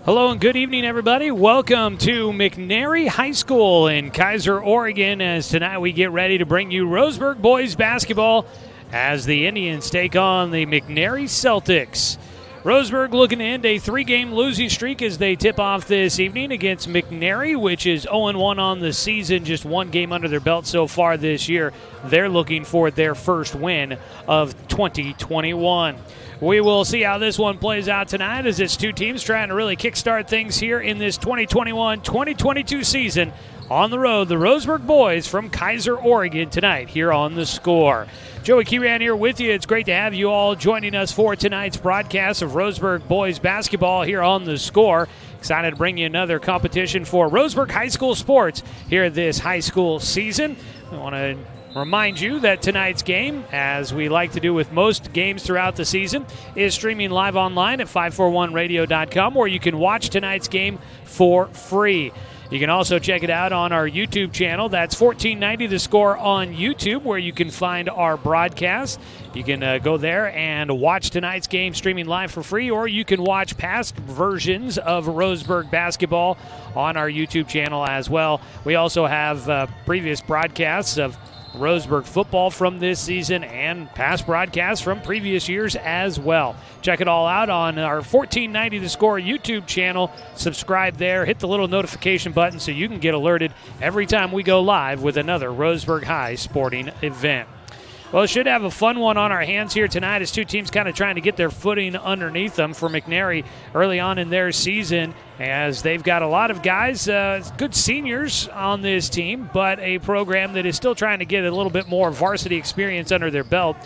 Hello and good evening, everybody. Welcome to McNary High School in Kaiser, Oregon, as tonight we get ready to bring you Roseburg boys basketball as the Indians take on the McNary Celtics. Roseburg looking to end a three-game losing streak as they tip off this evening against McNary, which is 0-1 on the season, just one game under their belt so far this year. They're looking for their first win of 2021. We will see how this one plays out tonight as it's two teams trying to really kickstart things here in this 2021-2022 season. On the road, the Roseburg boys from Kaiser, Oregon tonight here on The Score. Joey Kieran here with you. It's great to have you all joining us for tonight's broadcast of Roseburg boys basketball here on The Score. Excited to bring you another competition for Roseburg High School sports here this high school season. I want to remind you that tonight's game, as we like to do with most games throughout the season, is streaming live online at 541radio.com, where you can watch tonight's game for free. You can also check it out on our YouTube channel. That's 1490 The Score on YouTube, where you can find our broadcast. You can go there and watch tonight's game streaming live for free, or you can watch past versions of Roseburg basketball on our YouTube channel as well. We also have previous broadcasts of Roseburg football from this season and past broadcasts from previous years as well. Check it all out on our 1490 The Score YouTube channel. Subscribe there. Hit the little notification button so you can get alerted every time we go live with another Roseburg High sporting event. Well, we should have a fun one on our hands here tonight as two teams kind of trying to get their footing underneath them. For McNary early on in their season, as they've got a lot of guys, good seniors on this team, but a program that is still trying to get a little bit more varsity experience under their belt.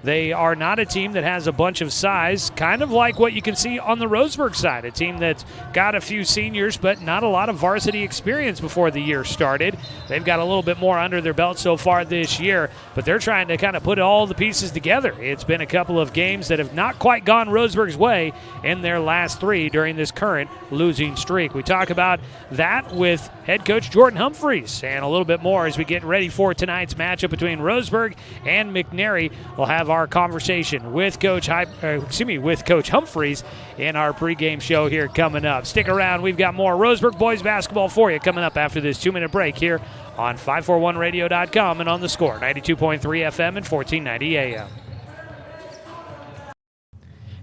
They are not a team that has a bunch of size, kind of like what you can see on the Roseburg side, a team that's got a few seniors but not a lot of varsity experience before the year started. They've got a little bit more under their belt so far this year, but they're trying to kind of put all the pieces together. It's been a couple of games that have not quite gone Roseburg's way in their last three during this current losing streak. We talk about that with head coach Jordan Humphreys and a little bit more as we get ready for tonight's matchup between Roseburg and McNary. We'll have our conversation with Coach Humphreys in our pregame show here coming up. Stick around. We've got more Roseburg boys basketball for you coming up after this 2-minute break here on 541radio.com and on The Score, 92.3 FM and 1490 AM.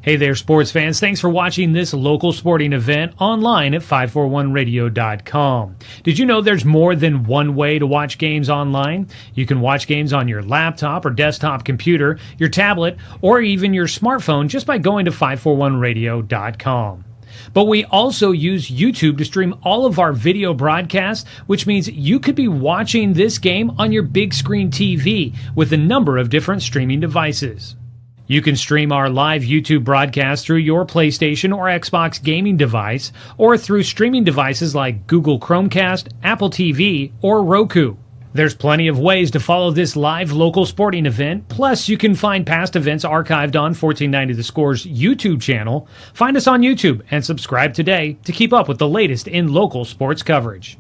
Hey there, sports fans. Thanks for watching this local sporting event online at 541radio.com. Did you know there's more than one way to watch games online? You can watch games on your laptop or desktop computer, your tablet, or even your smartphone just by going to 541radio.com. But we also use YouTube to stream all of our video broadcasts, which means you could be watching this game on your big screen TV with a number of different streaming devices. You can stream our live YouTube broadcast through your PlayStation or Xbox gaming device, or through streaming devices like Google Chromecast, Apple TV, or Roku. There's plenty of ways to follow this live local sporting event, plus you can find past events archived on 1490 The Score's YouTube channel. Find us on YouTube and subscribe today to keep up with the latest in local sports coverage.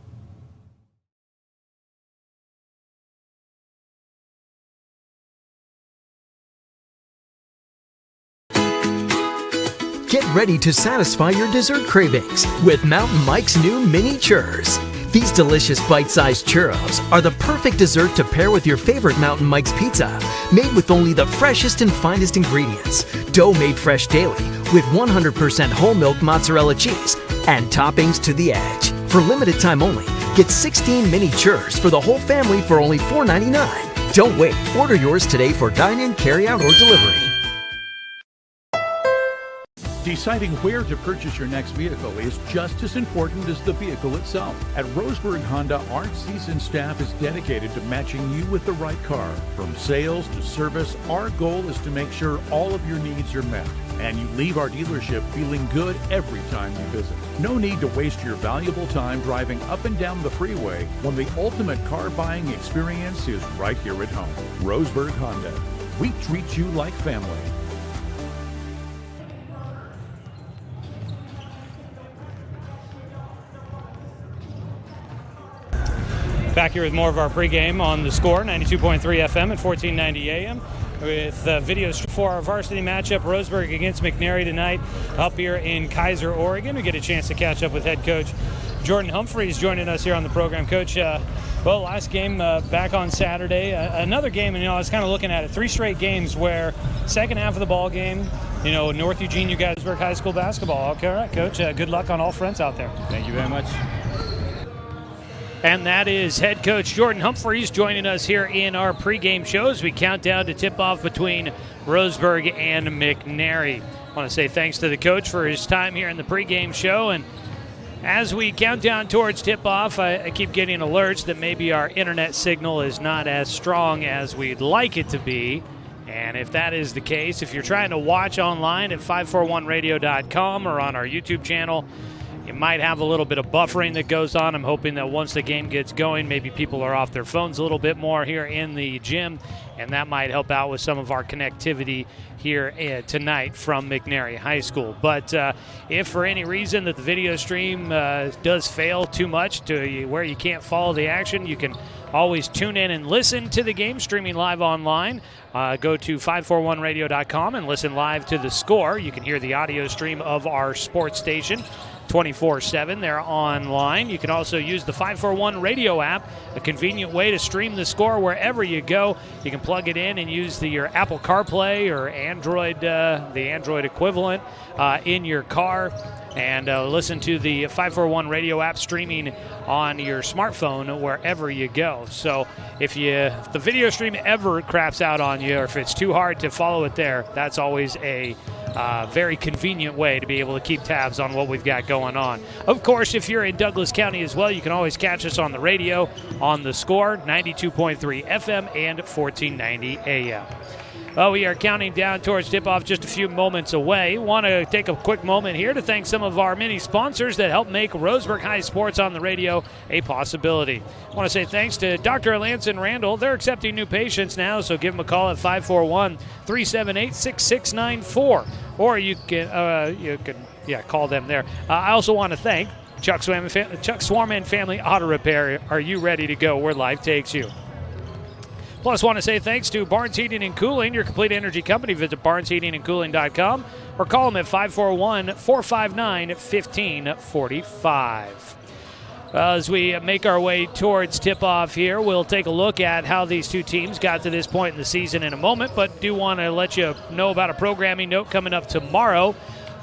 Get ready to satisfy your dessert cravings with Mountain Mike's new mini churros. These delicious bite-sized churros are the perfect dessert to pair with your favorite Mountain Mike's pizza, made with only the freshest and finest ingredients, dough made fresh daily with 100% whole milk mozzarella cheese, and toppings to the edge. For limited time only, get 16 mini churros for the whole family for only $4.99. Don't wait. Order yours today for dine-in, carry-out, or delivery. Deciding where to purchase your next vehicle is just as important as the vehicle itself. At Roseburg Honda, our seasoned staff is dedicated to matching you with the right car. From sales to service, our goal is to make sure all of your needs are met, and you leave our dealership feeling good every time you visit. No need to waste your valuable time driving up and down the freeway when the ultimate car buying experience is right here at home. Roseburg Honda. We treat you like family. Back here with more of our pregame on The Score, 92.3 FM and 1490 AM. with video for our varsity matchup, Roseburg against McNary tonight up here in Kaiser, Oregon. We get a chance to catch up with head coach Jordan Humphreys joining us here on the program. Coach, last game back on Saturday, another game, and I was kind of looking at it, 3 straight games where second half of the ball game, North Eugene, you guys Roseburg High School basketball. Okay, all right, Coach. Good luck on all fronts out there. Thank you very much. And that is head coach Jordan Humphreys joining us here in our pregame show as we count down to tip-off between Roseburg and McNary. I want to say thanks to the coach for his time here in the pregame show. And as we count down towards tip-off, I keep getting alerts that maybe our internet signal is not as strong as we'd like it to be. And if that is the case, if you're trying to watch online at 541radio.com or on our YouTube channel, you might have a little bit of buffering that goes on. I'm hoping that once the game gets going, maybe people are off their phones a little bit more here in the gym, and that might help out with some of our connectivity here tonight from McNary High School. But if for any reason that the video stream does fail too much to where you can't follow the action, you can always tune in and listen to the game streaming live online. Go to 541radio.com and listen live to the score. You can hear the audio stream of our sports station 24/7. They're online. You can also use the 541 radio app, a convenient way to stream the score wherever you go. You can plug it in and use your Apple CarPlay or Android, the Android equivalent, in your car, and listen to the 541 radio app streaming on your smartphone wherever you go. So if the video stream ever craps out on you, or if it's too hard to follow it there, that's always a very convenient way to be able to keep tabs on what we've got going on. Of course, if you're in Douglas County as well, you can always catch us on the radio on the Score, 92.3 FM and 1490 AM. Well, we are counting down towards tip-off, just a few moments away. Want to take a quick moment here to thank some of our many sponsors that help make Roseburg High Sports on the radio a possibility. I want to say thanks to Dr. Lance and Randall. They're accepting new patients now, so give them a call at 541-378-6694. Or you can call them there. I also want to thank Chuck Swarman Family Auto Repair. Are you ready to go where life takes you? Plus, want to say thanks to Barnes Heating and Cooling, your complete energy company. Visit barnesheatingandcooling.com or call them at 541-459-1545. As we make our way towards tip-off here, we'll take a look at how these two teams got to this point in the season in a moment, but do want to let you know about a programming note coming up tomorrow.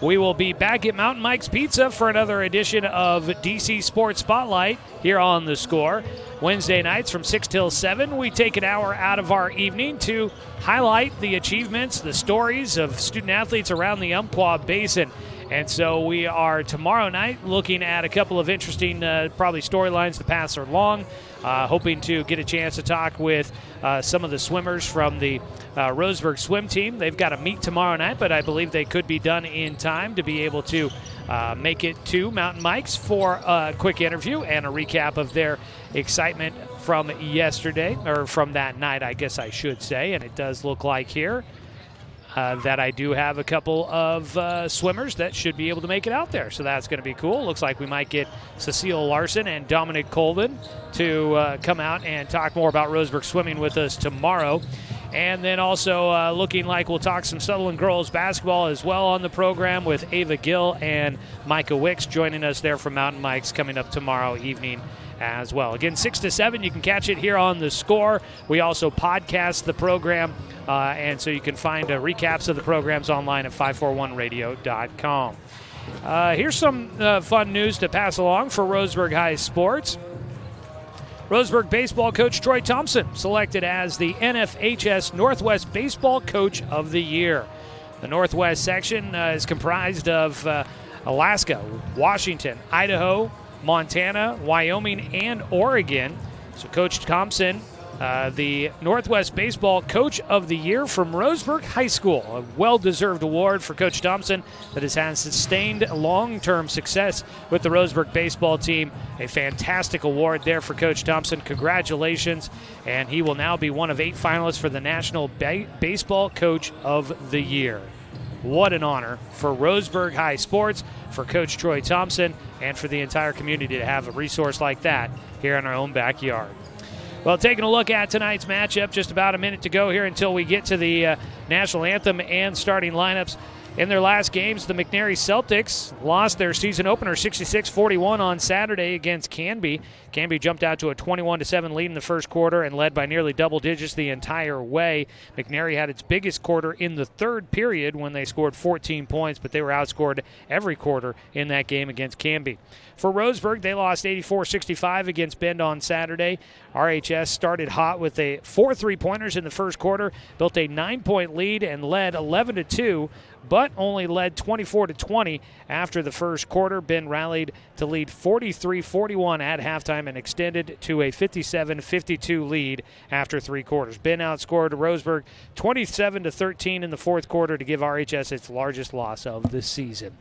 We will be back at Mountain Mike's Pizza for another edition of DC Sports Spotlight here on The Score. Wednesday nights from 6 till 7, we take an hour out of our evening to highlight the achievements, the stories of student-athletes around the Umpqua Basin. And so we are tomorrow night looking at a couple of interesting probably storylines to pass along, hoping to get a chance to talk with some of the swimmers from the Roseburg swim team. They've got a meet tomorrow night, but I believe they could be done in time to be able to make it to Mountain Mike's for a quick interview and a recap of their excitement from yesterday, or from that night, I guess I should say. And it does look like here that I do have a couple of swimmers that should be able to make it out there. So that's going to be cool. Looks like we might get Cecile Larson and Dominic Colvin to come out and talk more about Roseburg swimming with us tomorrow. And then also looking like we'll talk some Sutherland girls basketball as well on the program with Ava Gill and Micah Wicks joining us there from Mountain Mike's coming up tomorrow evening as well. Again, 6 to 7, you can catch it here on The Score. We also podcast the program, and so you can find recaps of the programs online at 541radio.com. Here's some fun news to pass along for Roseburg High Sports. Roseburg baseball coach Troy Thompson selected as the NFHS Northwest Baseball Coach of the Year. The Northwest section is comprised of Alaska, Washington, Idaho, Montana, Wyoming, and Oregon. So Coach Thompson, the Northwest Baseball Coach of the Year from Roseburg High School. A well-deserved award for Coach Thompson that has sustained long-term success with the Roseburg baseball team. A fantastic award there for Coach Thompson. Congratulations. And he will now be one of 8 finalists for the National Baseball Coach of the Year. What an honor for Roseburg High Sports, for Coach Troy Thompson, and for the entire community to have a resource like that here in our own backyard. Well, taking a look at tonight's matchup, just about a minute to go here until we get to the national anthem and starting lineups. In their last games, the McNary Celtics lost their season opener 66-41 on Saturday against Canby. Canby jumped out to a 21-7 lead in the first quarter and led by nearly double digits the entire way. McNary had its biggest quarter in the third period when they scored 14 points, but they were outscored every quarter in that game against Canby. For Roseburg, they lost 84-65 against Bend on Saturday. RHS started hot with 4 3-pointers in the first quarter, built a 9-point lead and led 11-2, but only led 24-20 after the first quarter. Bend rallied to lead 43-41 at halftime and extended to a 57-52 lead after 3 quarters. Bend outscored Roseburg 27-13 in the fourth quarter to give RHS its largest loss of the season.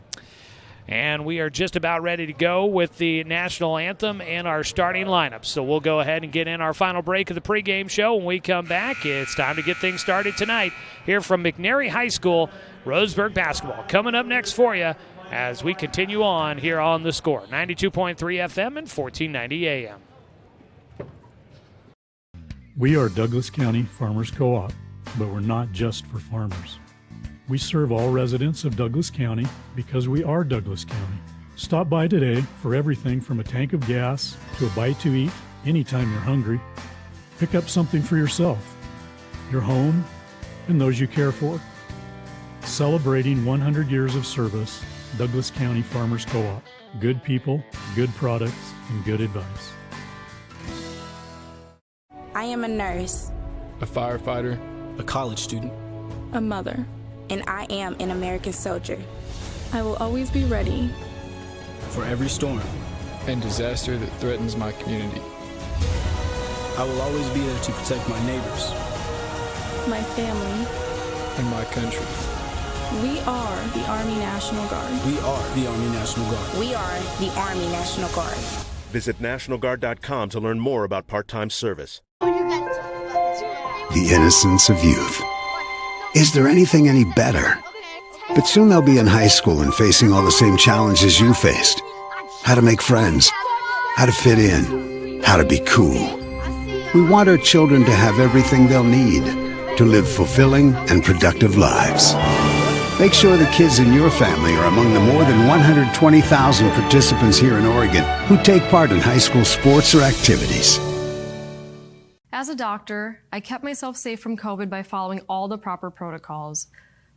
And we are just about ready to go with the national anthem and our starting lineup. So we'll go ahead and get in our final break of the pregame show. When we come back, it's time to get things started tonight here from McNary High School, Roseburg basketball. Coming up next for you as we continue on here on The Score, 92.3 FM and 1490 AM. We are Douglas County Farmers Co-op, but we're not just for farmers. We serve all residents of Douglas County because we are Douglas County. Stop by today for everything from a tank of gas to a bite to eat anytime you're hungry. Pick up something for yourself, your home, and those you care for. Celebrating 100 years of service, Douglas County Farmers Co-op. Good people, good products, and good advice. I am a nurse, a firefighter, a college student, a mother, and I am an American soldier. I will always be ready for every storm and disaster that threatens my community. I will always be there to protect my neighbors, my family, and my country. We are the Army National Guard. We are the Army National Guard. We are the Army National Guard. Visit nationalguard.com to learn more about part-time service. The innocence of youth. Is there anything any better? But soon they'll be in high school and facing all the same challenges you faced. How to make friends, how to fit in, how to be cool. We want our children to have everything they'll need to live fulfilling and productive lives. Make sure the kids in your family are among the more than 120,000 participants here in Oregon who take part in high school sports or activities. As a doctor, I kept myself safe from COVID by following all the proper protocols.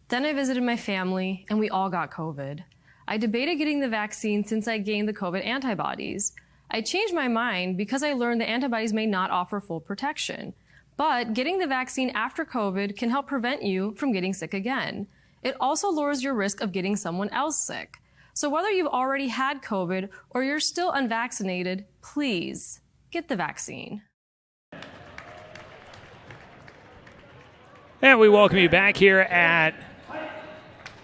Then I visited my family, and we all got COVID. I debated getting the vaccine since I gained the COVID antibodies. I changed my mind because I learned the antibodies may not offer full protection. But getting the vaccine after COVID can help prevent you from getting sick again. It also lowers your risk of getting someone else sick. So whether you've already had COVID or you're still unvaccinated, please get the vaccine. And we welcome you back here at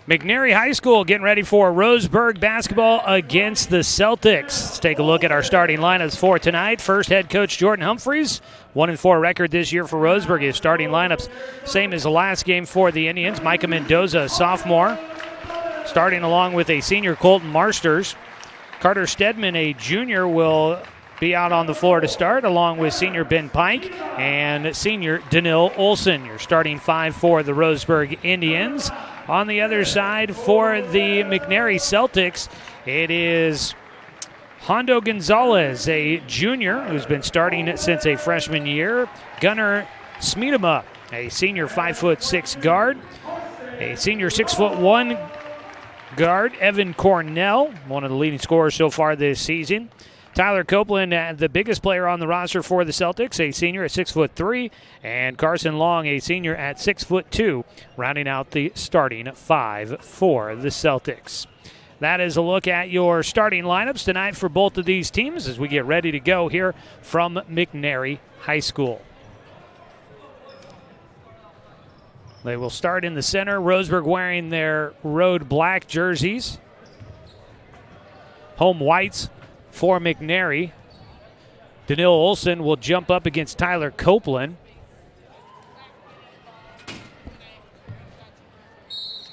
McNary High School, getting ready for Roseburg basketball against the Celtics. Let's take a look at our starting lineups for tonight. First, head coach Jordan Humphreys, 1-4 record this year for Roseburg. His starting lineups, same as the last game for the Indians. Micah Mendoza, sophomore, starting along with a senior Colton Marsters. Carter Stedman, a junior, will be out on the floor to start, along with senior Ben Pike and senior Danil Olson. Your starting five for the Roseburg Indians. On the other side for the McNary Celtics, it is Hondo Gonzalez, a junior who's been starting since a freshman year. Gunnar Smedema, a senior 5'6" guard. A senior 6'1" guard, Evan Cornell, one of the leading scorers so far this season. Tyler Copeland, the biggest player on the roster for the Celtics, a senior at 6'3", and Carson Long, a senior at 6'2", rounding out the starting five for the Celtics. That is a look at your starting lineups tonight for both of these teams as we get ready to go here from McNary High School. They will start in the center. Roseburg wearing their road black jerseys. Home whites for McNary. Danil Olson will jump up against Tyler Copeland.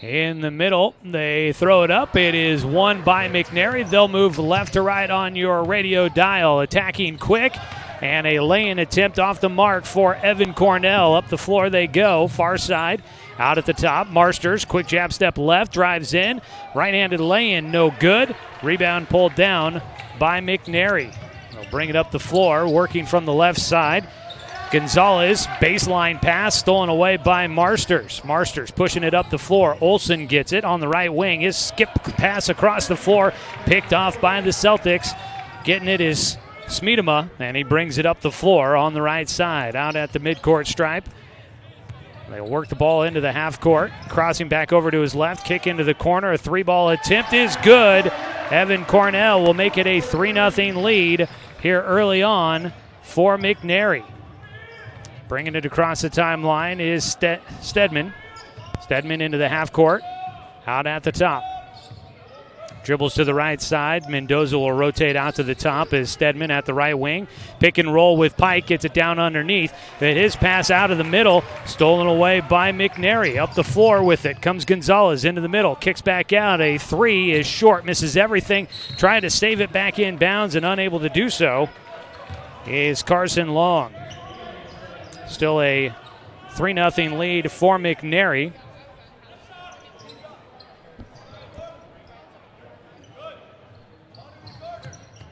In the middle, they throw it up. It is won by McNary. They'll move left to right on your radio dial. Attacking quick And a lay-in attempt off the mark for Evan Cornell. Up the floor they go, far side. Out at the top, Marsters, quick jab step left, drives in. Right-handed lay-in, no good. Rebound pulled down by McNary. They'll bring it up the floor, working from the left side. Gonzalez, baseline pass, stolen away by Marsters. Marsters pushing it up the floor. Olsen gets it on the right wing. His skip pass across the floor, picked off by the Celtics. Getting it is Smeedema, and he brings it up the floor on the right side, out at the midcourt stripe. They'll work the ball into the half court, crossing back over to his left, kick into the corner. A three-ball attempt is good. Evan Cornell will make it a 3-0 lead here early on for McNary. Bringing it across the timeline is Stedman. Stedman into the half court, out at the top. Dribbles to the right side. Mendoza will rotate out to the top as Stedman at the right wing. Pick and roll with Pike, gets it down underneath. But his pass out of the middle, stolen away by McNary. Up the floor with it comes Gonzalez into the middle. Kicks back out. A three is short, misses everything. Trying to save it back in bounds and unable to do so is Carson Long. Still a 3-0 lead for McNary.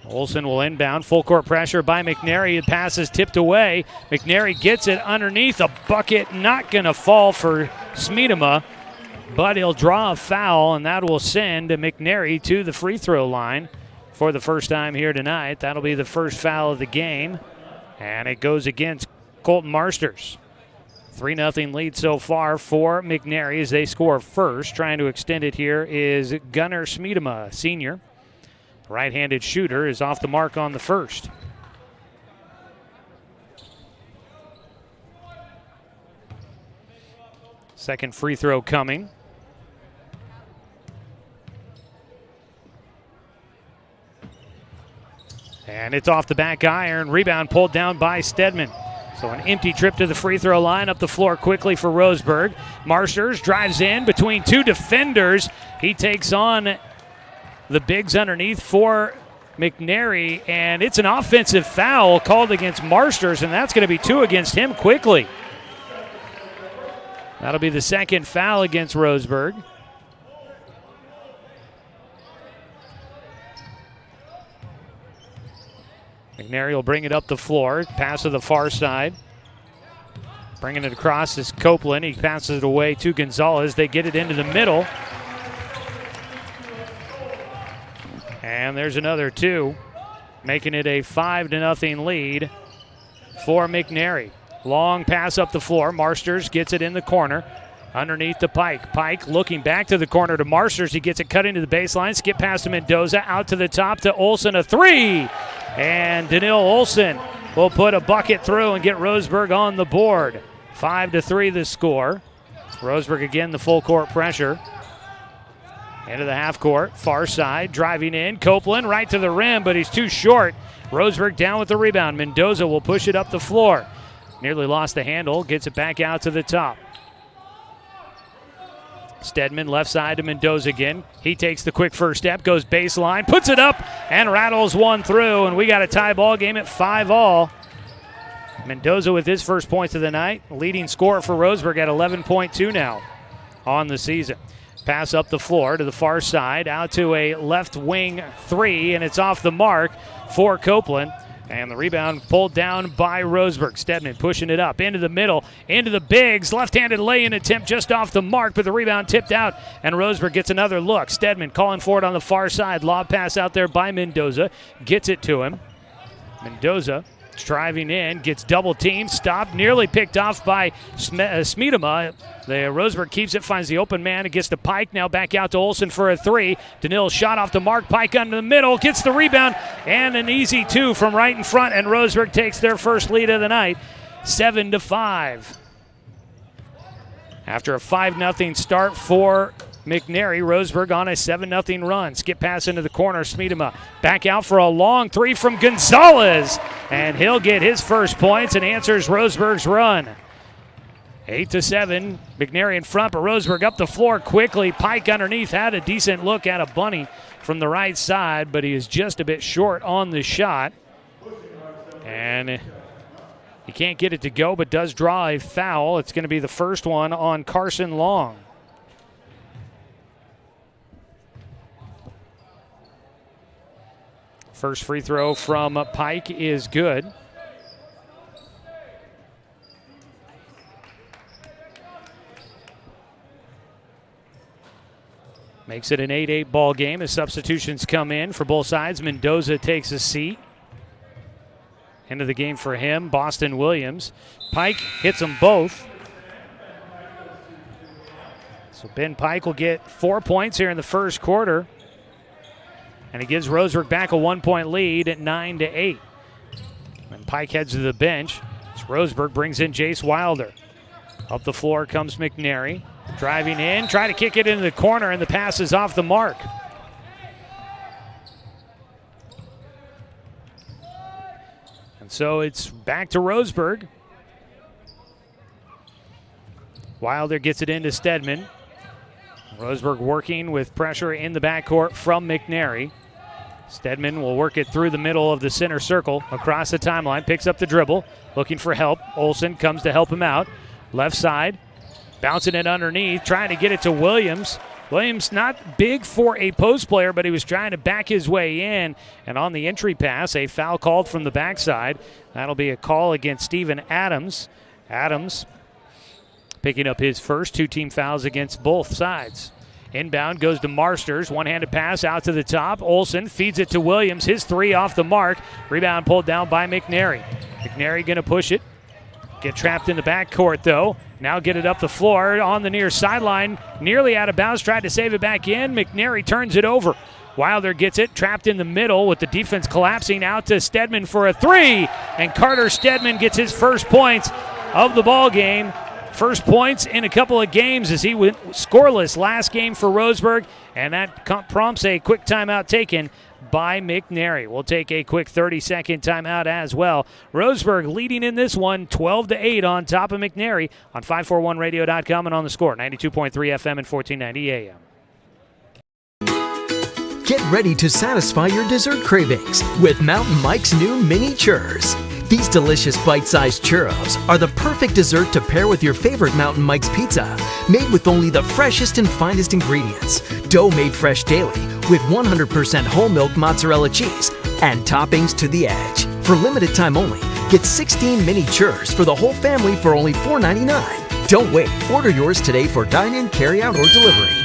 Olsen will inbound. Full court pressure by McNary. The pass is tipped away. McNary gets it underneath. A bucket not going to fall for Smeedema, but he'll draw a foul, and that will send McNary to the free throw line for the first time here tonight. That'll be the first foul of the game, and it goes against Colton Marsters. 3-0 lead so far for McNary as they score first. Trying to extend it here is Gunnar Smeedema, senior. Right-handed shooter is off the mark on the first. Second free throw coming. And it's off the back iron. Rebound pulled down by Stedman. So an empty trip to the free throw line. Up the floor quickly for Roseburg. Marsters drives in between two defenders. He takes on the bigs underneath for McNary, and it's an offensive foul called against Marsters, and that's going to be two against him quickly. That'll be the second foul against Roseburg. McNary will bring it up the floor, pass to the far side. Bringing it across is Copeland. He passes it away to Gonzalez. They get it into the middle. And there's another two, making it a 5-0 lead for McNary. Long pass up the floor. Marsters gets it in the corner underneath the Pike. Pike looking back to the corner to Marsters. He gets it cut into the baseline. Skip past to Mendoza. Out to the top to Olsen. A three. And Daniil Olsen will put a bucket through and get Roseburg on the board. 5-3 the score. Roseburg again the full court pressure. Into the half court, far side, driving in. Copeland right to the rim, but he's too short. Roseburg down with the rebound. Mendoza will push it up the floor. Nearly lost the handle, gets it back out to the top. Stedman left side to Mendoza again. He takes the quick first step, goes baseline, puts it up, and rattles one through, and we got a tie ball game at 5-all. Mendoza with his first points of the night, leading scorer for Roseburg at 11.2 now on the season. Pass up the floor to the far side, out to a left wing three, and it's off the mark for Copeland. And the rebound pulled down by Roseburg. Stedman pushing it up into the middle, into the bigs. Left-handed lay-in attempt just off the mark, but the rebound tipped out, and Roseburg gets another look. Stedman calling for it on the far side. Lob pass out there by Mendoza. Gets it to him. Mendoza driving in, gets double teamed, stopped, nearly picked off by Smeedema. The Roseburg keeps it, finds the open man. It gets to Pike, now back out to Olsen for a three. Daniil shot off the mark, Pike under the middle, gets the rebound, and an easy two from right in front, and Roseburg takes their first lead of the night, 7-5. After a 5-0 start for McNary, Roseburg on a 7-0 run. Skip pass into the corner, Smeedema back out for a long three from Gonzalez, and he'll get his first points and answers Roseburg's run. 8-7, McNary in front, but Roseburg up the floor quickly. Pike underneath had a decent look at a bunny from the right side, but he is just a bit short on the shot. And he can't get it to go, but does draw a foul. It's going to be the first one on Carson Long. First free throw from Pike is good. Makes it an 8-8 ball game as substitutions come in for both sides. Mendoza takes a seat. End of the game for him, Boston Williams. Pike hits them both. So Ben Pike will get 4 points here in the first quarter. And he gives Roseburg back a 1-point lead at 9-8. And Pike heads to the bench. As Roseburg brings in Jace Wilder. Up the floor comes McNary. Driving in, try to kick it into the corner, and the pass is off the mark. And so it's back to Roseburg. Wilder gets it into Stedman. Roseburg working with pressure in the backcourt from McNary. Stedman will work it through the middle of the center circle, across the timeline, picks up the dribble, looking for help. Olsen comes to help him out. Left side, bouncing it underneath, trying to get it to Williams. Williams not big for a post player, but he was trying to back his way in. And on the entry pass, a foul called from the backside. That'll be a call against Steven Adams. Adams picking up his first 2 team fouls against both sides. Inbound goes to Marsters. One-handed pass out to the top. Olsen feeds it to Williams. His 3 off the mark. Rebound pulled down by McNary. McNary going to push it. Get trapped in the backcourt, though. Now get it up the floor on the near sideline. Nearly out of bounds. Tried to save it back in. McNary turns it over. Wilder gets it. Trapped in the middle with the defense collapsing out to Stedman for a 3. And Carter Stedman gets his first points of the ball game. First points in a couple of games as he went scoreless last game for Roseburg. And that prompts a quick timeout taken by McNary. We'll take a quick 30-second timeout as well. Roseburg leading in this one 12-8 on top of McNary on 541radio.com and on the score 92.3 FM and 1490 AM. Get ready to satisfy your dessert cravings with Mountain Mike's new mini churros. These delicious bite-sized churros are the perfect dessert to pair with your favorite Mountain Mike's pizza, made with only the freshest and finest ingredients, dough made fresh daily with 100% whole milk mozzarella cheese, and toppings to the edge. For limited time only, get 16 mini churros for the whole family for only $4.99. Don't wait. Order yours today for dine-in, carry-out, or delivery.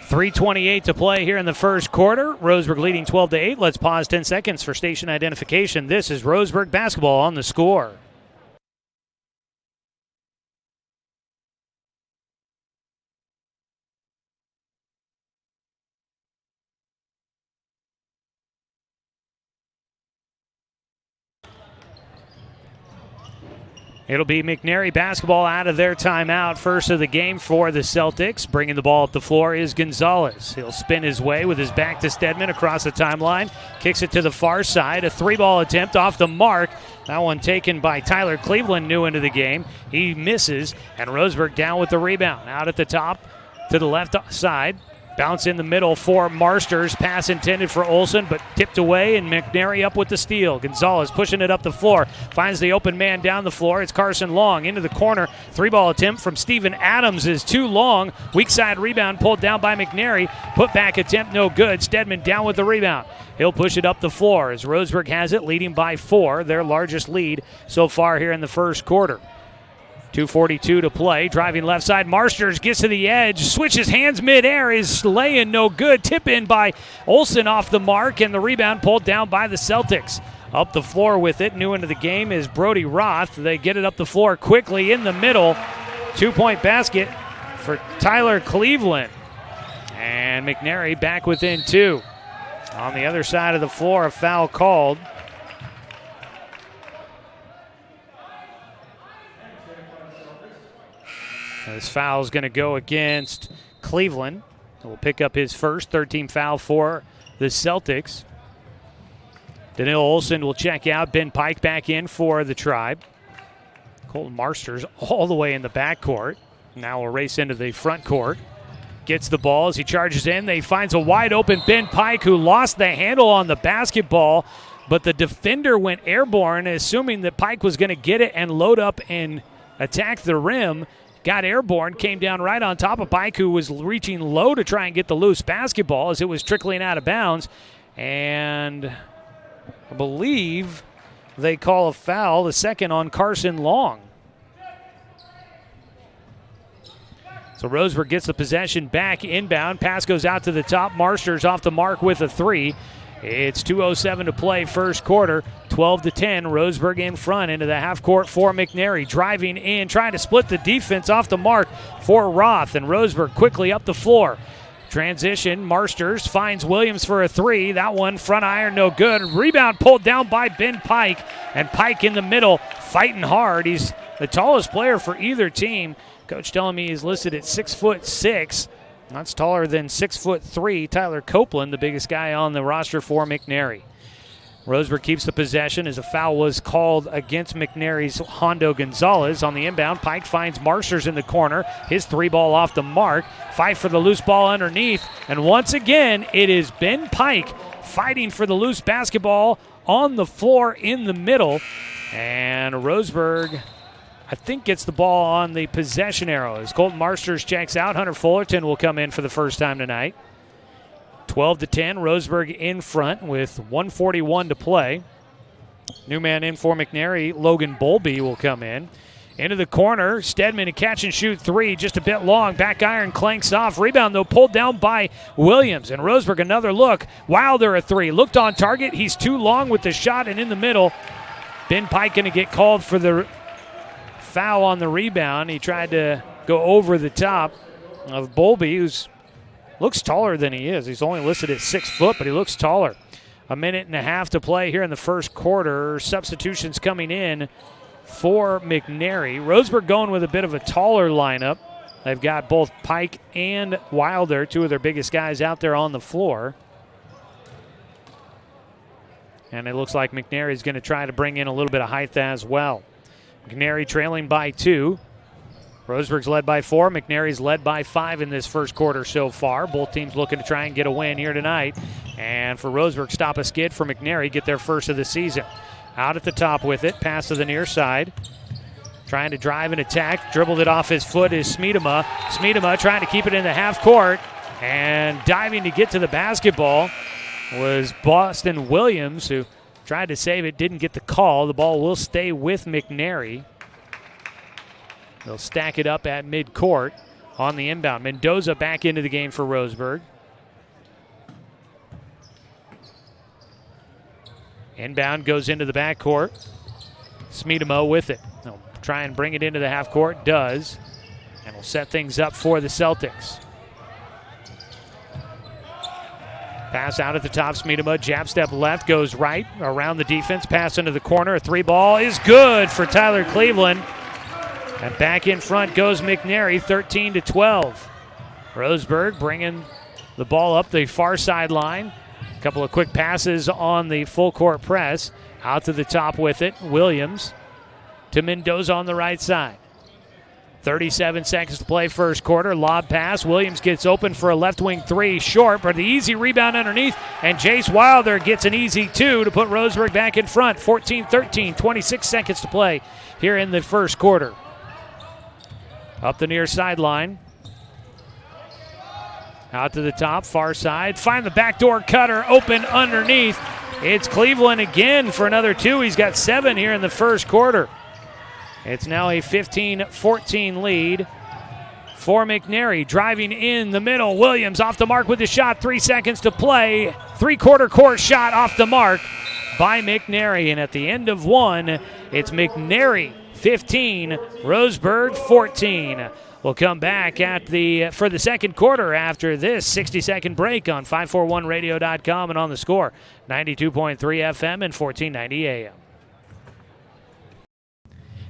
.328 to play here in the first quarter. Roseburg leading 12-8. Let's pause 10 seconds for station identification. This is Roseburg basketball on the score. It'll be McNary basketball out of their timeout. First of the game for the Celtics. Bringing the ball up the floor is Gonzalez. He'll spin his way with his back to Stedman across the timeline. Kicks it to the far side. A 3-ball attempt off the mark. That one taken by Tyler Cleveland, new into the game. He misses, and Roseburg down with the rebound. Out at the top to the left side. Bounce in the middle for Marsters. Pass intended for Olsen, but tipped away, and McNary up with the steal. Gonzalez pushing it up the floor. Finds the open man down the floor. It's Carson Long into the corner. 3-ball attempt from Steven Adams is too long. Weak side rebound pulled down by McNary. Put back attempt no good. Stedman down with the rebound. He'll push it up the floor as Roseburg has it, leading by 4, their largest lead so far here in the first quarter. 2:42 to play. Driving left side. Marsters gets to the edge. Switches hands midair. Is laying no good. Tip in by Olsen off the mark. And the rebound pulled down by the Celtics. Up the floor with it. New into the game is Brody Roth. They get it up the floor quickly in the middle. 2-point basket for Tyler Cleveland. And McNary back within 2. On the other side of the floor, a foul called. This foul is going to go against Cleveland. He'll pick up his first 13 foul for the Celtics. Danilo Olsen will check out. Ben Pike back in for the Tribe. Colton Marsters all the way in the backcourt. Now we'll race into the front court. gets the ball as he charges in. He finds a wide-open Ben Pike, who lost the handle on the basketball, but the defender went airborne, assuming that Pike was going to get it and load up and attack the rim. Got airborne, came down right on top of Pike, who was reaching low to try and get the loose basketball as it was trickling out of bounds. And I believe they call a foul, the second on Carson Long. So Roseburg gets the possession back inbound. Pass goes out to the top. Marsters off the mark with a three. It's 2:07 to play first quarter. 12-10. Roseburg in front into the half court for McNary. Driving in, trying to split the defense off the mark for Roth. And Roseburg quickly up the floor. Transition. Marsters finds Williams for a three. That one front iron, no good. Rebound pulled down by Ben Pike. And Pike in the middle fighting hard. He's the tallest player for either team. Coach telling me he's listed at 6'6". That's taller than 6'3". Tyler Copeland, the biggest guy on the roster for McNary. Roseburg keeps the possession as a foul was called against McNary's Hondo Gonzalez on the inbound. Pike finds Marsters in the corner. His three ball off the mark. Fight for the loose ball underneath. And once again, it is Ben Pike fighting for the loose basketball on the floor in the middle. And Roseburg, I think, gets the ball on the possession arrow. As Colton Marsters checks out, Hunter Fullerton will come in for the first time tonight. 12-10, Roseburg in front with 1:41 to play. New man in for McNary, Logan Bolby will come in. Into the corner, Stedman, a catch and shoot three, just a bit long. Back iron clanks off. Rebound, though, pulled down by Williams. And Roseburg, another look. Wilder, a three. Looked on target. He's too long with the shot, and in the middle, Ben Pike going to get called for the foul on the rebound. He tried to go over the top of Bolby, who looks taller than he is. He's only listed at 6 foot, but he looks taller. A minute and a half to play here in the first quarter. Substitutions coming in for McNary. Roseburg going with a bit of a taller lineup. They've got both Pike and Wilder, two of their biggest guys out there on the floor. And it looks like McNary is going to try to bring in a little bit of height as well. McNary trailing by 2. Roseburg's led by 4. McNary's led by 5 in this first quarter so far. Both teams looking to try and get a win here tonight. And for Roseburg, stop a skid for McNary, get their first of the season. Out at the top with it, pass to the near side. Trying to drive and attack, dribbled it off his foot is Smeedema. Smeedema trying to keep it in the half court. And diving to get to the basketball was Boston Williams, who tried to save it, didn't get the call. The ball will stay with McNary. They'll stack it up at midcourt on the inbound. Mendoza back into the game for Roseburg. Inbound goes into the backcourt. Smeedema with it. They'll try and bring it into the half court. Does. And will set things up for the Celtics. Pass out at the top. Smeedema, jab step left, goes right around the defense. Pass into the corner. A three ball is good for Tyler Cleveland. And back in front goes McNary, 13-12. Roseburg bringing the ball up the far sideline. A couple of quick passes on the full court press. Out to the top with it. Williams to Mendoza on the right side. 37 seconds to play first quarter. Lob pass. Williams gets open for a left wing three. Short, but the easy rebound underneath. And Jace Wilder gets an easy two to put Roseburg back in front. 14-13, 26 seconds to play here in the first quarter. Up the near sideline. Out to the top, far side. Find the backdoor cutter, open underneath. It's Cleveland again for another two. He's got 7 here in the first quarter. It's now a 15-14 lead for McNary. Driving in the middle. Williams off the mark with the shot. 3 seconds to play. Three-quarter court shot off the mark by McNary. And at the end of one, it's McNary 15, Roseburg 14. We'll come back for the second quarter after this 60-second break on 541radio.com and on the Score, 92.3 FM and 1490 AM.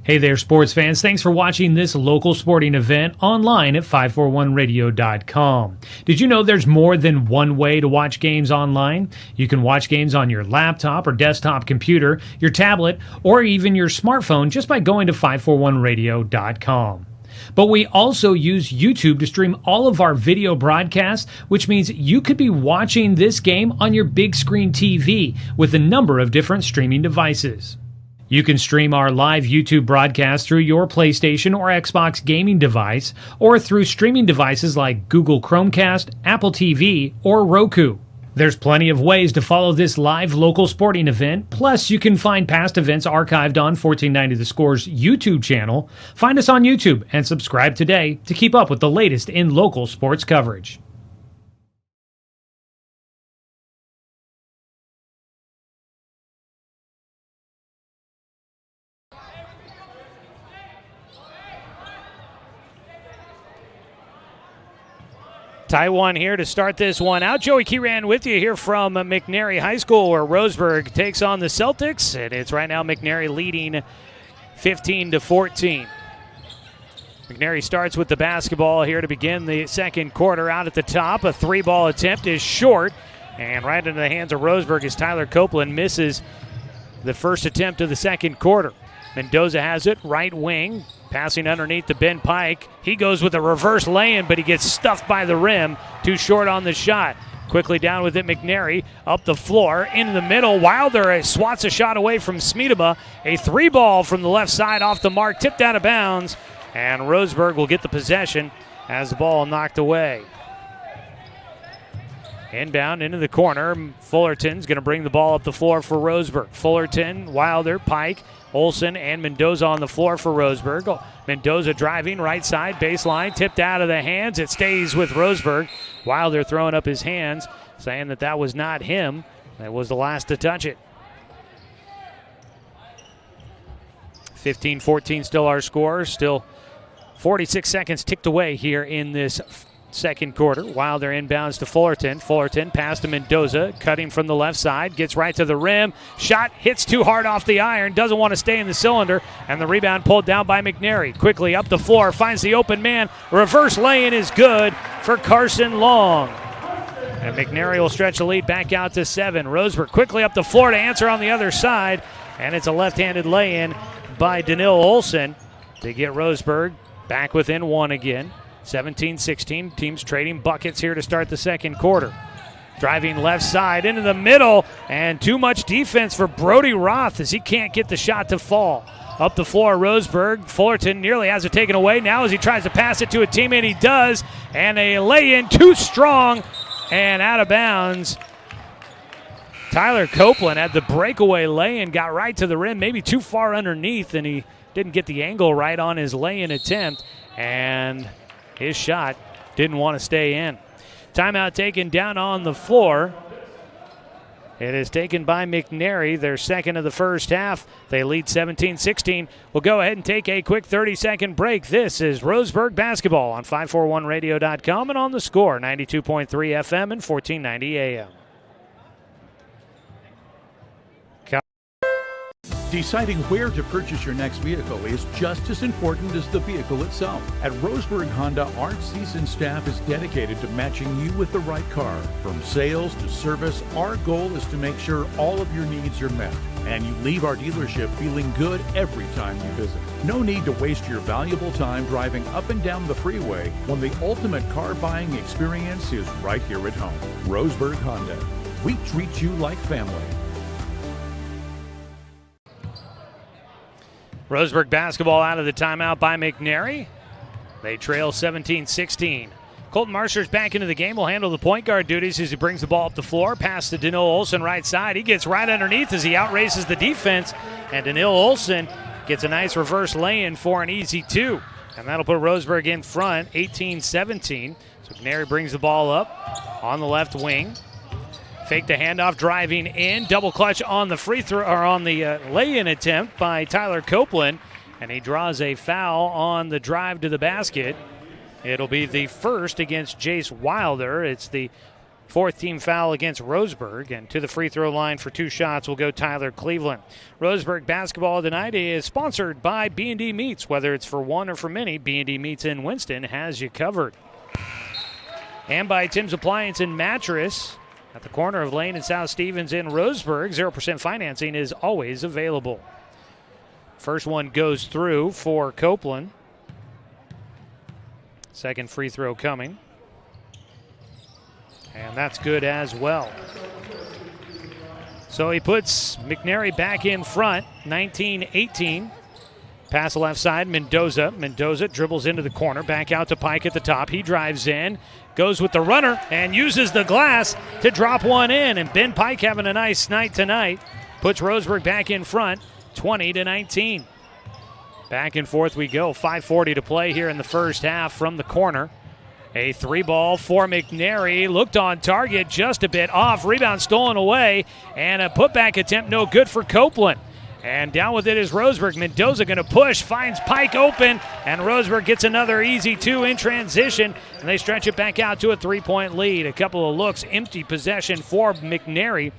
Hey there, sports fans. Thanks for watching this local sporting event online at 541radio.com. Did you know there's more than one way to watch games online? You can watch games on your laptop or desktop computer, your tablet, or even your smartphone just by going to 541radio.com. But we also use YouTube to stream all of our video broadcasts, which means you could be watching this game on your big screen TV with a number of different streaming devices. You can stream our live YouTube broadcast through your PlayStation or Xbox gaming device, or through streaming devices like Google Chromecast, Apple TV, or Roku. There's plenty of ways to follow this live local sporting event, plus you can find past events archived on 1490 The Score's YouTube channel. Find us on YouTube and subscribe today to keep up with the latest in local sports coverage. Tie one here to start this one out. Joey Keyran with you here from McNary High School, where Roseburg takes on the Celtics, and it's right now McNary leading 15-14. McNary starts with the basketball here to begin the second quarter. Out at the top, a three-ball attempt is short, and right into the hands of Roseburg as Tyler Copeland misses the first attempt of the second quarter. Mendoza has it, right wing, passing underneath to Ben Pike. He goes with a reverse lay-in, but he gets stuffed by the rim. Too short on the shot. Quickly down with it, McNary up the floor, into the middle. Wilder swats a shot away from Smeedema. A three ball from the left side off the mark, tipped out of bounds, and Roseburg will get the possession as the ball knocked away. Inbound into the corner. Fullerton's going to bring the ball up the floor for Roseburg. Fullerton, Wilder, Pike, Olsen, and Mendoza on the floor for Roseburg. Mendoza driving right side, baseline, tipped out of the hands. It stays with Roseburg. Wilder throwing up his hands, saying that was not him. That was the last to touch it. 15-14 still our score. Still 46 seconds ticked away here in this second quarter. Wilder inbounds to Fullerton. Fullerton pass to Mendoza, cutting from the left side, gets right to the rim. Shot hits too hard off the iron, doesn't want to stay in the cylinder, and the rebound pulled down by McNary. Quickly up the floor, finds the open man. Reverse lay-in is good for Carson Long. And McNary will stretch the lead back out to 7. Roseburg quickly up the floor to answer on the other side, and it's a left-handed lay-in by Daniil Olsen to get Roseburg back within 1 again. 17-16, teams trading buckets here to start the second quarter. Driving left side into the middle, and too much defense for Brody Roth as he can't get the shot to fall. Up the floor, Roseburg. Fullerton nearly has it taken away now as he tries to pass it to a teammate. He does, and a lay-in too strong and out of bounds. Tyler Copeland had the breakaway lay-in, got right to the rim, maybe too far underneath, and he didn't get the angle right on his lay-in attempt, and his shot didn't want to stay in. Timeout taken down on the floor. It is taken by McNary, their second of the first half. They lead 17-16. We'll go ahead and take a quick 30-second break. This is Roseburg basketball on 541radio.com and on the Score, 92.3 FM and 1490 AM. Deciding where to purchase your next vehicle is just as important as the vehicle itself. At Roseburg Honda, our seasoned staff is dedicated to matching you with the right car. From sales to service, our goal is to make sure all of your needs are met, and you leave our dealership feeling good every time you visit. No need to waste your valuable time driving up and down the freeway when the ultimate car buying experience is right here at home. Roseburg Honda. We treat you like family. Roseburg basketball out of the timeout by McNary. They trail 17-16. Colton Marshall's back into the game. Will handle the point guard duties as he brings the ball up the floor. Pass to Daniil Olsen right side. He gets right underneath as he outraces the defense. And Daniil Olsen gets a nice reverse lay-in for an easy 2. And that'll put Roseburg in front, 18-17. So McNary brings the ball up on the left wing. Fake the handoff, driving in, double clutch on the free throw or on the lay-in attempt by Tyler Copeland, and he draws a foul on the drive to the basket. It'll be the first against Jace Wilder. It's the fourth team foul against Roseburg, and to the free throw line for 2 shots will go Tyler Cleveland. Roseburg basketball tonight is sponsored by B&D Meats. Whether it's for one or for many, B&D Meats in Winston has you covered. And by Tim's Appliance and Mattress. At the corner of Lane and South Stevens in Roseburg, 0% financing is always available. First one goes through for Copeland. Second free throw coming. And that's good as well. So he puts McNary back in front, 19-18. Pass the left side, Mendoza. Mendoza dribbles into the corner, back out to Pike at the top. He drives in, goes with the runner, and uses the glass to drop one in. And Ben Pike having a nice night tonight. Puts Roseburg back in front, 20-19. Back and forth we go. 5:40 to play here in the first half from the corner. A 3-ball for McNary. Looked on target, just a bit off. Rebound stolen away, and a putback attempt no good for Copeland. And down with it is Roseburg. Mendoza going to push, finds Pike open, and Roseburg gets another easy 2 in transition, and they stretch it back out to a 3-point lead. A couple of looks, empty possession for McNary.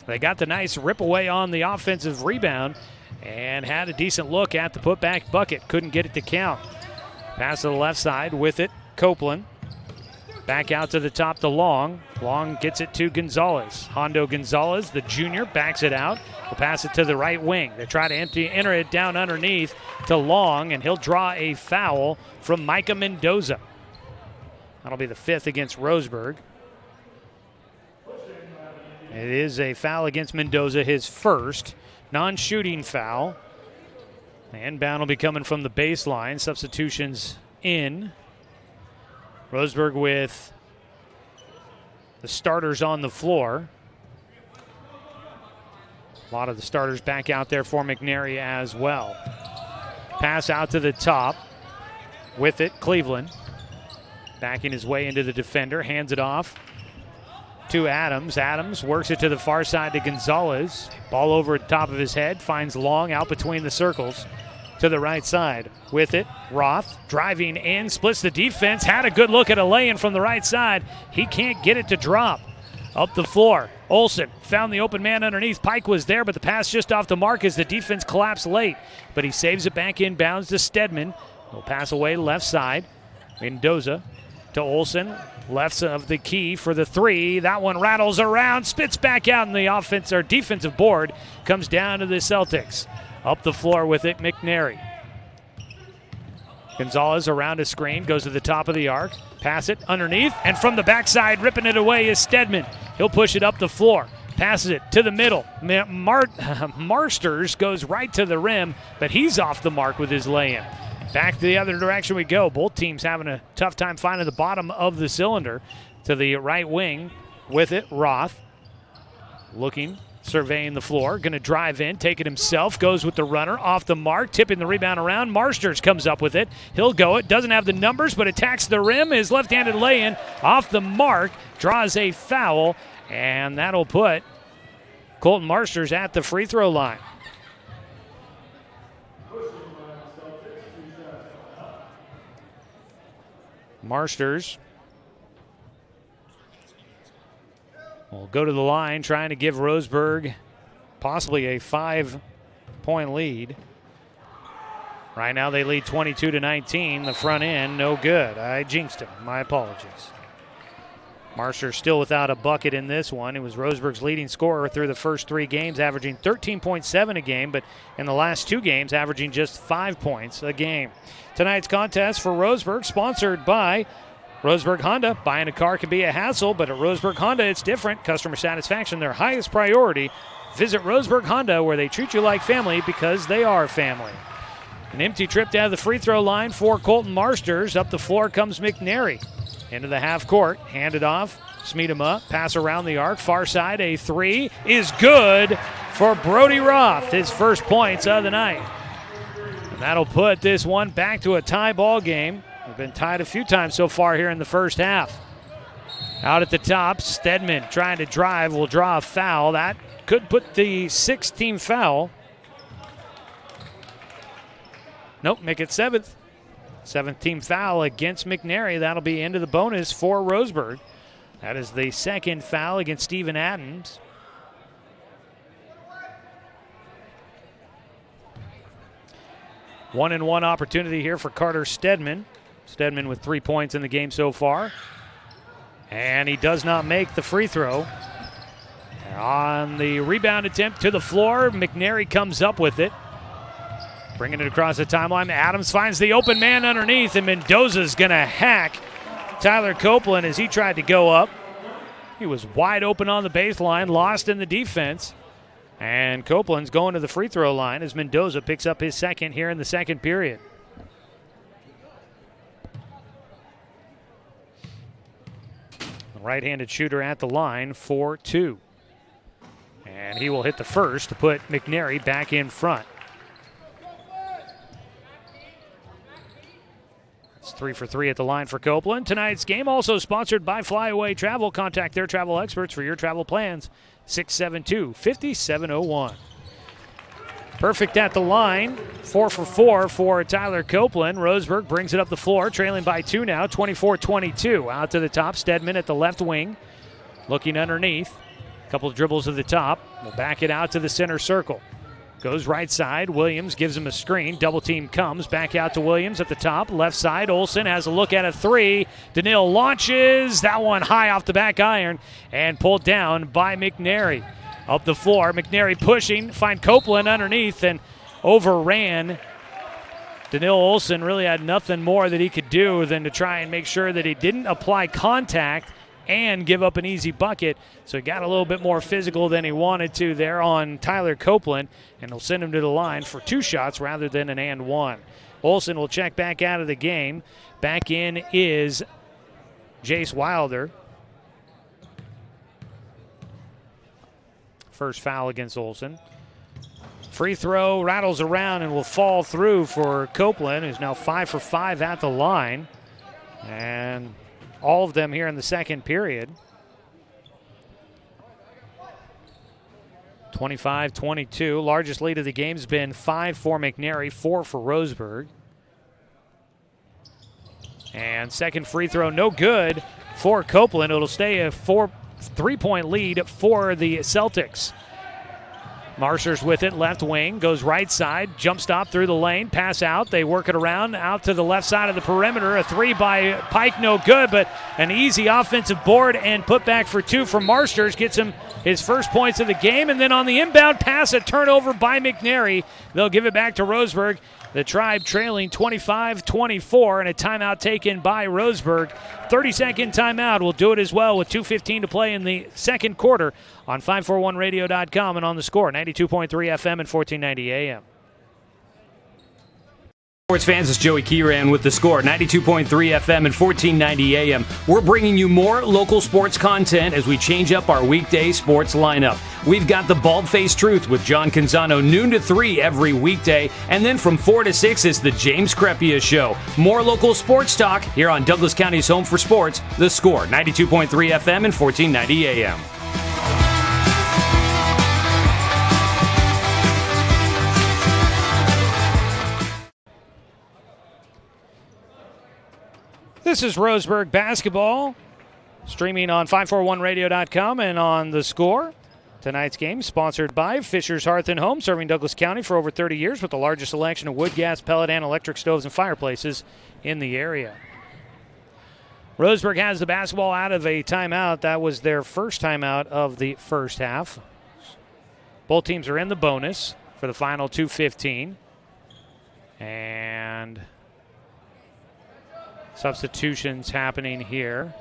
They got the nice rip away on the offensive rebound and had a decent look at the putback bucket. Couldn't get it to count. Pass to the left side with it, Copeland. Back out to the top to Long. Long gets it to Gonzalez. Hondo Gonzalez, the junior, backs it out. Will pass it to the right wing. They try to enter it down underneath to Long, and he'll draw a foul from Micah Mendoza. That'll be the 5th against Roseburg. It is a foul against Mendoza, his first non-shooting foul. The inbound will be coming from the baseline. Substitutions in. Roseburg with the starters on the floor. A lot of the starters back out there for McNary as well. Pass out to the top. With it, Cleveland. Backing his way into the defender. Hands it off to Adams. Adams works it to the far side to Gonzalez. Ball over the top of his head. Finds Long out between the circles. To the right side. With it, Roth driving in, splits the defense. Had a good look at a lay-in from the right side. He can't get it to drop. Up the floor, Olsen found the open man underneath. Pike was there, but the pass just off the mark as the defense collapsed late. But he saves it back inbounds to Stedman. He'll pass away left side. Mendoza to Olsen. Left of the key for the 3. That one rattles around, spits back out, and the offense or defensive board comes down to the Celtics. Up the floor with it, McNary. Gonzalez around a screen, goes to the top of the arc. Pass it underneath, and from the backside, ripping it away is Stedman. He'll push it up the floor. Passes it to the middle. Marsters goes right to the rim, but he's off the mark with his lay-in. Back the other direction we go. Both teams having a tough time finding the bottom of the cylinder. To the right wing with it, Roth. Looking, surveying the floor. Going to drive in, take it himself. Goes with the runner, off the mark, tipping the rebound around. Marsters comes up with it. He'll go it. Doesn't have the numbers, but attacks the rim. His left-handed lay-in off the mark. Draws a foul, and that'll put Colton Marsters at the free throw line. Marsters will go to the line, trying to give Roseburg possibly a 5-point lead. Right now they lead 22-19. The front end, no good. I jinxed him. My apologies. Marsters still without a bucket in this one. It was Roseburg's leading scorer through the first 3 games, averaging 13.7 a game, but in the last 2 games, averaging just 5 points a game. Tonight's contest for Roseburg, sponsored by Roseburg Honda. Buying a car can be a hassle, but at Roseburg Honda, it's different. Customer satisfaction, their highest priority. Visit Roseburg Honda, where they treat you like family because they are family. An empty trip down the free throw line for Colton Marsters. Up the floor comes McNary. Into the half court, handed off, Smeedema, pass around the arc, far side, a 3 is good for Brody Roth, his first points of the night. And that'll put this one back to a tie ball game. We've been tied a few times so far here in the first half. Out at the top, Stedman trying to drive, will draw a foul. That could put the 6th team foul. Nope, make it 7th. 7th team foul against McNary. That'll be into the bonus for Roseburg. That is the 2nd foul against Steven Adams. One-and-one opportunity here for Carter Stedman. Stedman with 3 points in the game so far. And he does not make the free throw. On the rebound attempt to the floor, McNary comes up with it. Bringing it across the timeline. Adams finds the open man underneath, and Mendoza's going to hack Tyler Copeland as he tried to go up. He was wide open on the baseline, lost in the defense. And Copeland's going to the free throw line as Mendoza picks up his second here in the second period. The right-handed shooter at the line for 2. And he will hit the first to put McNary back in front. It's 3 for 3 at the line for Copeland. Tonight's game also sponsored by Flyaway Travel. Contact their travel experts for your travel plans. 672-5701. Perfect at the line. 4 for 4 for Tyler Copeland. Roseburg brings it up the floor, trailing by 2 now, 24-22. Out to the top, Stedman at the left wing. Looking underneath. A couple of dribbles to the top. We'll back it out to the center circle. Goes right side. Williams gives him a screen. Double team comes. Back out to Williams at the top. Left side. Olsen has a look at a 3. Daniil launches. That one high off the back iron and pulled down by McNary. Up the floor. McNary pushing. Find Copeland underneath and overran. Daniil Olsen really had nothing more that he could do than to try and make sure that he didn't apply contact and give up an easy bucket. So he got a little bit more physical than he wanted to there on Tyler Copeland, and he'll send him to the line for 2 shots rather than an and 1. Olsen will check back out of the game. Back in is Jace Wilder. First foul against Olsen. Free throw rattles around and will fall through for Copeland, who's now 5 for 5 at the line. And all of them here in the second period. 25-22. Largest lead of the game has been 5 for McNary, 4 for Roseburg. And second free throw, no good for Copeland. It'll stay a 3-point lead for the Celtics. Marshers with it, left wing, goes right side, jump stop through the lane, pass out. They work it around, out to the left side of the perimeter. A 3 by Pike, no good, but an easy offensive board and put back for 2 from Marshers. Gets him his first points of the game, and then on the inbound pass, a turnover by McNary. They'll give it back to Roseburg. The Tribe trailing 25-24, and a timeout taken by Roseburg. 30-second timeout will do it as well with 2:15 to play in the second quarter on 541radio.com and on the Score, 92.3 FM and 1490 AM. Sports fans, it's Joey Kieran with the Score, 92.3 FM and 1490 AM. We're bringing you more local sports content as we change up our weekday sports lineup. We've got the Bald-Faced Truth with John Canzano, noon to 3 every weekday. And then from 4 to 6 is the James Crepia Show. More local sports talk here on Douglas County's home for sports, the Score, 92.3 FM and 1490 AM. This is Roseburg basketball, streaming on 541radio.com and on the Score. Tonight's game sponsored by Fisher's Hearth and Home, serving Douglas County for over 30 years with the largest selection of wood, gas, pellet, and electric stoves and fireplaces in the area. Roseburg has the basketball out of a timeout. That was their first timeout of the first half. Both teams are in the bonus for the final 2:15. And substitutions happening here.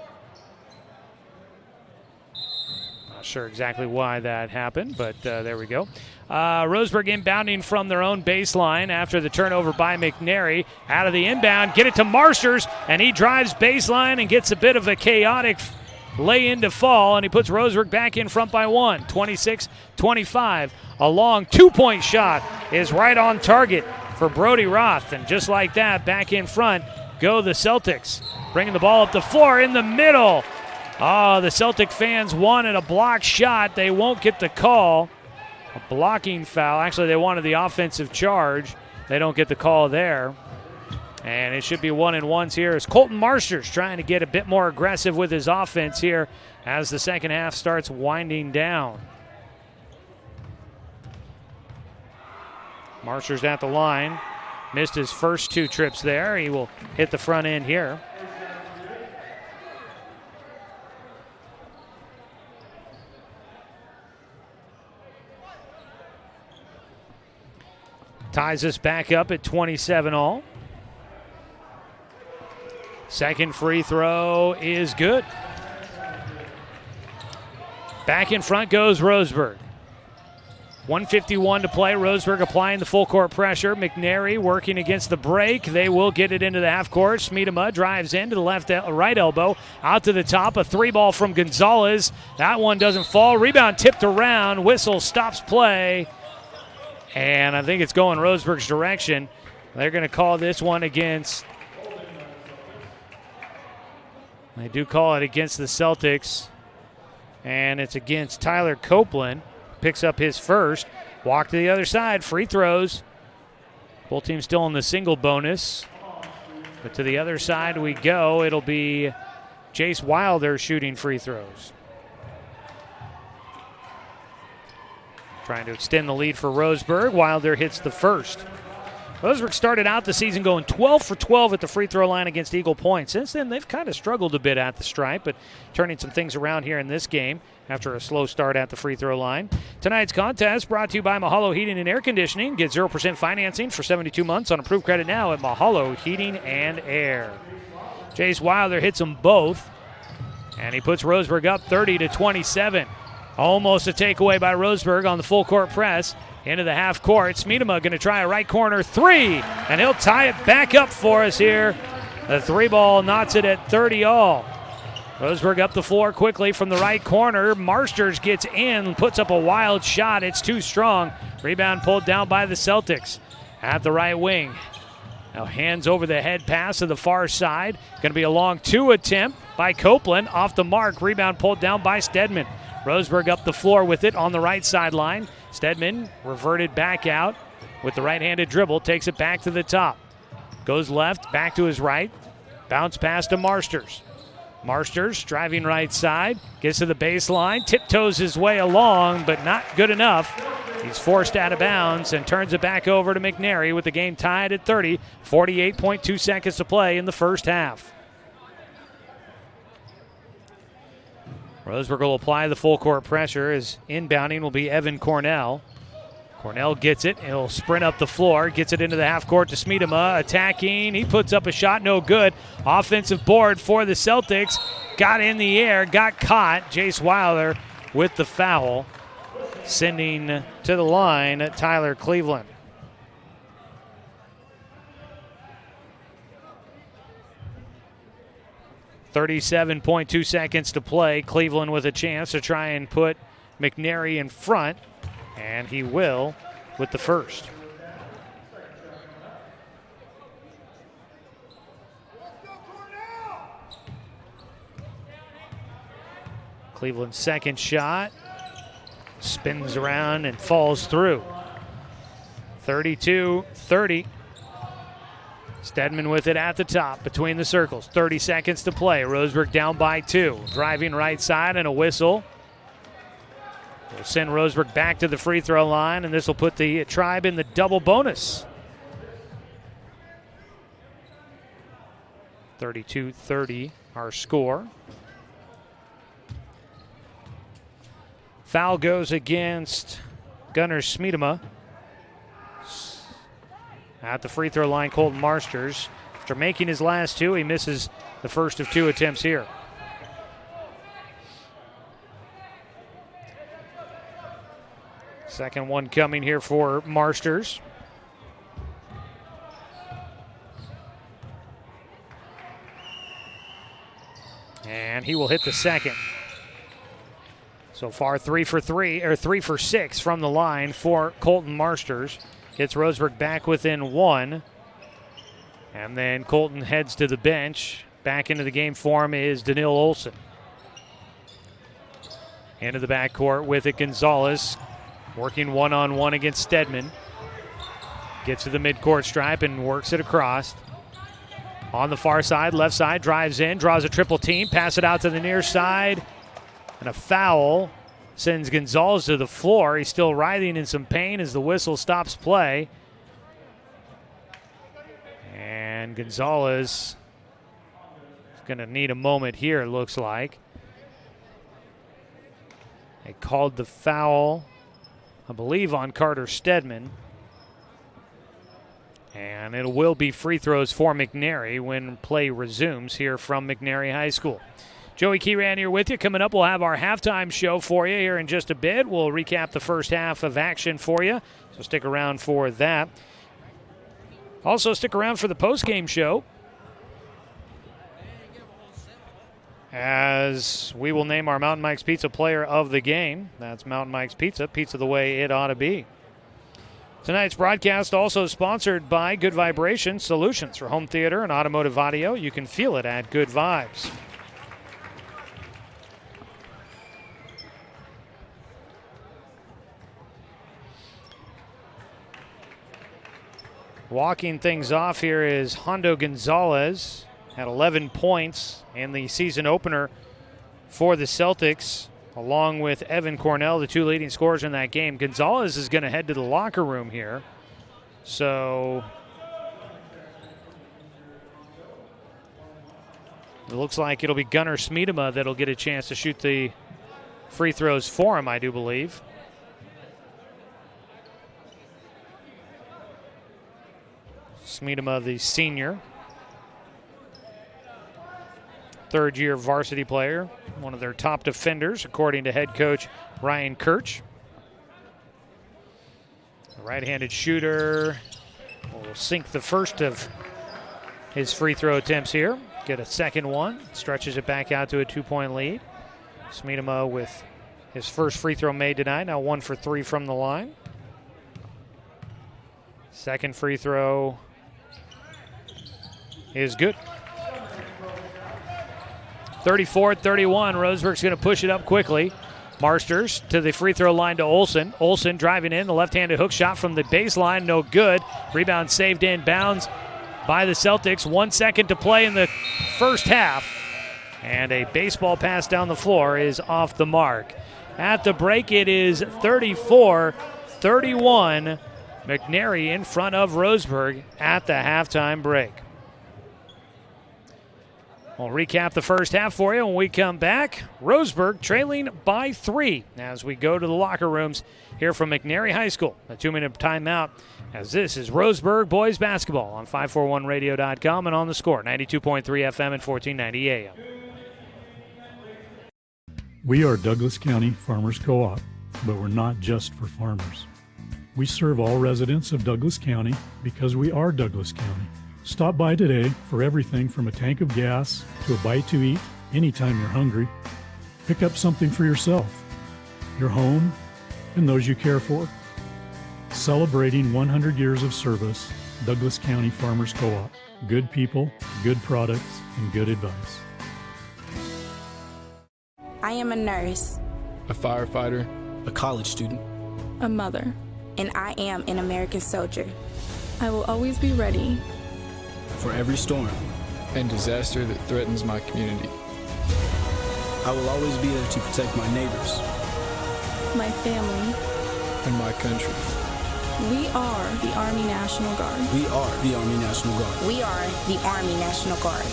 Not sure exactly why that happened, but there we go. Roseburg inbounding from their own baseline after the turnover by McNary. Out of the inbound, get it to Marsters, and he drives baseline and gets a bit of a chaotic lay in to fall, and he puts Roseburg back in front by 1, 26-25. A long 2-point shot is right on target for Brody Roth, and just like that, back in front go the Celtics, bringing the ball up the floor in the middle. The Celtic fans wanted a block shot. They won't get the call. A blocking foul. Actually, they wanted the offensive charge. They don't get the call there. And it should be 1-and-1s here as Colton Marsters trying to get a bit more aggressive with his offense here as the second half starts winding down. Marsters at the line. Missed his first 2 trips there. He will hit the front end here. Ties us back up at 27 all. Second free throw is good. Back in front goes Roseburg. 1:51 to play. Roseburg applying the full court pressure. McNary working against the break. They will get it into the half court. Smeedema drives in to the right elbow. Out to the top. A three ball from Gonzalez. That one doesn't fall. Rebound tipped around. Whistle stops play. And I think it's going Roseburg's direction. They're going to call this one against. They do call it against the Celtics. And it's against Tyler Copeland. Picks up his first. Walk to the other side. Free throws. Both teams still in the single bonus. But to the other side we go. It'll be Jace Wilder shooting free throws. Trying to extend the lead for Roseburg. Wilder hits the first. Roseburg started out the season going 12 for 12 at the free throw line against Eagle Point. Since then, they've kind of struggled a bit at the stripe, but turning some things around here in this game after a slow start at the free throw line. Tonight's contest brought to you by Mahalo Heating and Air Conditioning. Get 0% financing for 72 months on approved credit now at Mahalo Heating and Air. Jace Wilder hits them both, and he puts Roseburg up 30-27. Almost a takeaway by Roseburg on the full court press. Into the half court. Smeedema going to try a right corner three, and he'll tie it back up for us here. The three ball knots it at 30 all. Roseburg up the floor quickly from the right corner. Marsters gets in, puts up a wild shot. It's too strong. Rebound pulled down by the Celtics at the right wing. Now hands over the head pass to the far side. Going to be a long two attempt by Copeland. Off the mark. Rebound pulled down by Stedman. Roseburg up the floor with it on the right sideline. Stedman reverted back out with the right-handed dribble, takes it back to the top. Goes left, back to his right. Bounce pass to Marsters. Marsters driving right side, gets to the baseline, tiptoes his way along, but not good enough. He's forced out of bounds and turns it back over to McNary with the game tied at 30. 48.2 seconds to play in the first half. Roseburg will apply the full court pressure as inbounding will be Evan Cornell. Cornell gets it. He'll sprint up the floor. Gets it into the half court to Smeedema. Attacking. He puts up a shot. No good. Offensive board for the Celtics. Got in the air. Got caught. Jace Wilder with the foul. Sending to the line Tyler Cleveland. .2 seconds to play. Cleveland with a chance to try and put McNary in front, and he will with the first. Cleveland's second shot spins around and falls through. 32-30. Stedman with it at the top between the circles. 30 seconds to play. Roseburg down by 2. Driving right side and a whistle. We'll send Roseburg back to the free throw line, and this will put the Tribe in the double bonus. 32-30 our score. Foul goes against Gunnar Smeedema. At the free throw line, Colton Marsters. After making his last two, he misses the first of 2 attempts here. Second one coming here for Marsters. And he will hit the second. So far 3 for 6 from the line for Colton Marsters. Gets Roseburg back within 1. And then Colton heads to the bench. Back into the game for him is Daniil Olson. Into the backcourt with it, Gonzalez. Working one-on-one against Stedman. Gets to the midcourt stripe and works it across. On the far side, left side, drives in, draws a triple team, pass it out to the near side. And a foul sends Gonzalez to the floor. He's still writhing in some pain as the whistle stops play. And Gonzalez is going to need a moment here, it looks like. They called the foul, I believe, on Carter Stedman. And it will be free throws for McNary when play resumes here from McNary High School. Joey Keyran here with you. Coming up, we'll have our halftime show for you here in just a bit. We'll recap the first half of action for you, so stick around for that. Also, stick around for the postgame show, as we will name our Mountain Mike's Pizza player of the game. That's Mountain Mike's Pizza, pizza the way it ought to be. Tonight's broadcast also sponsored by Good Vibration Solutions for home theater and automotive audio. You can feel it at Good Vibes. Walking things off here is Hondo Gonzalez. Had 11 points in the season opener for the Celtics, along with Evan Cornell, the two leading scorers in that game. Gonzalez is going to head to the locker room here. So it looks like it'll be Gunnar Smeedema that'll get a chance to shoot the free throws for him, I do believe. Smeedema, the senior. Third-year varsity player, one of their top defenders, according to head coach Ryan Kirch. The right-handed shooter will sink the first of his free throw attempts here. Get a second one, stretches it back out to a 2-point lead. Smeedema with his first free throw made tonight, now 1 for 3 from the line. Second free throw is good. 34-31. Roseburg's going to push it up quickly. Marsters to the free throw line to Olsen. Olsen driving in. The left-handed hook shot from the baseline. No good. Rebound saved in bounds by the Celtics. 1 second to play in the first half. And a baseball pass down the floor is off the mark. At the break, it is 34-31. McNary in front of Roseburg at the halftime break. We'll recap the first half for you when we come back. Roseburg trailing by 3 as we go to the locker rooms here from McNary High School. A 2-minute timeout, as this is Roseburg boys basketball on 541radio.com and on the score, 92.3 FM and 1490 AM. We are Douglas County Farmers Co-op, but we're not just for farmers. We serve all residents of Douglas County because we are Douglas County. Stop by today for everything from a tank of gas to a bite to eat anytime you're hungry. Pick up something for yourself, your home, and those you care for. Celebrating 100 years of service, Douglas County Farmers Co-op. Good people, good products, and good advice. I am a nurse, a firefighter, a college student, a mother. and I am an American soldier. I will always be ready for every storm and disaster that threatens my community. I will always be there to protect my neighbors, my family, and my country. We are the Army National Guard. We are the Army National Guard. We are the Army National Guard.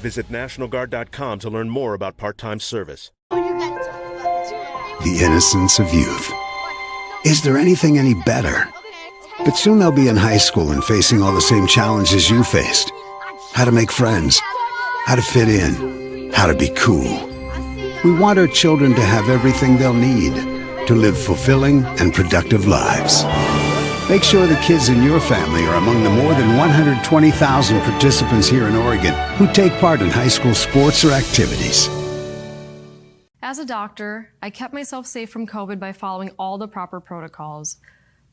Visit nationalguard.com to learn more about part-time service. The innocence of youth. Is there anything any better? But soon they'll be in high school and facing all the same challenges you faced. How to make friends, how to fit in, how to be cool. We want our children to have everything they'll need to live fulfilling and productive lives. Make sure the kids in your family are among the more than 120,000 participants here in Oregon who take part in high school sports or activities. As a doctor, I kept myself safe from COVID by following all the proper protocols.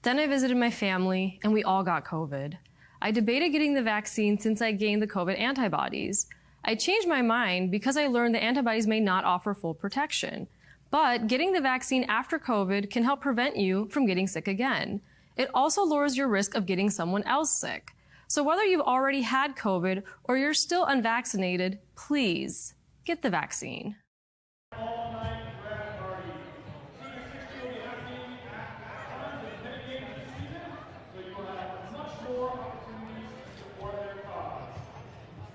Then I visited my family, and we all got COVID. I debated getting the vaccine since I gained the COVID antibodies. I changed my mind because I learned the antibodies may not offer full protection. But getting the vaccine after COVID can help prevent you from getting sick again. It also lowers your risk of getting someone else sick. So whether you've already had COVID or you're still unvaccinated, please get the vaccine.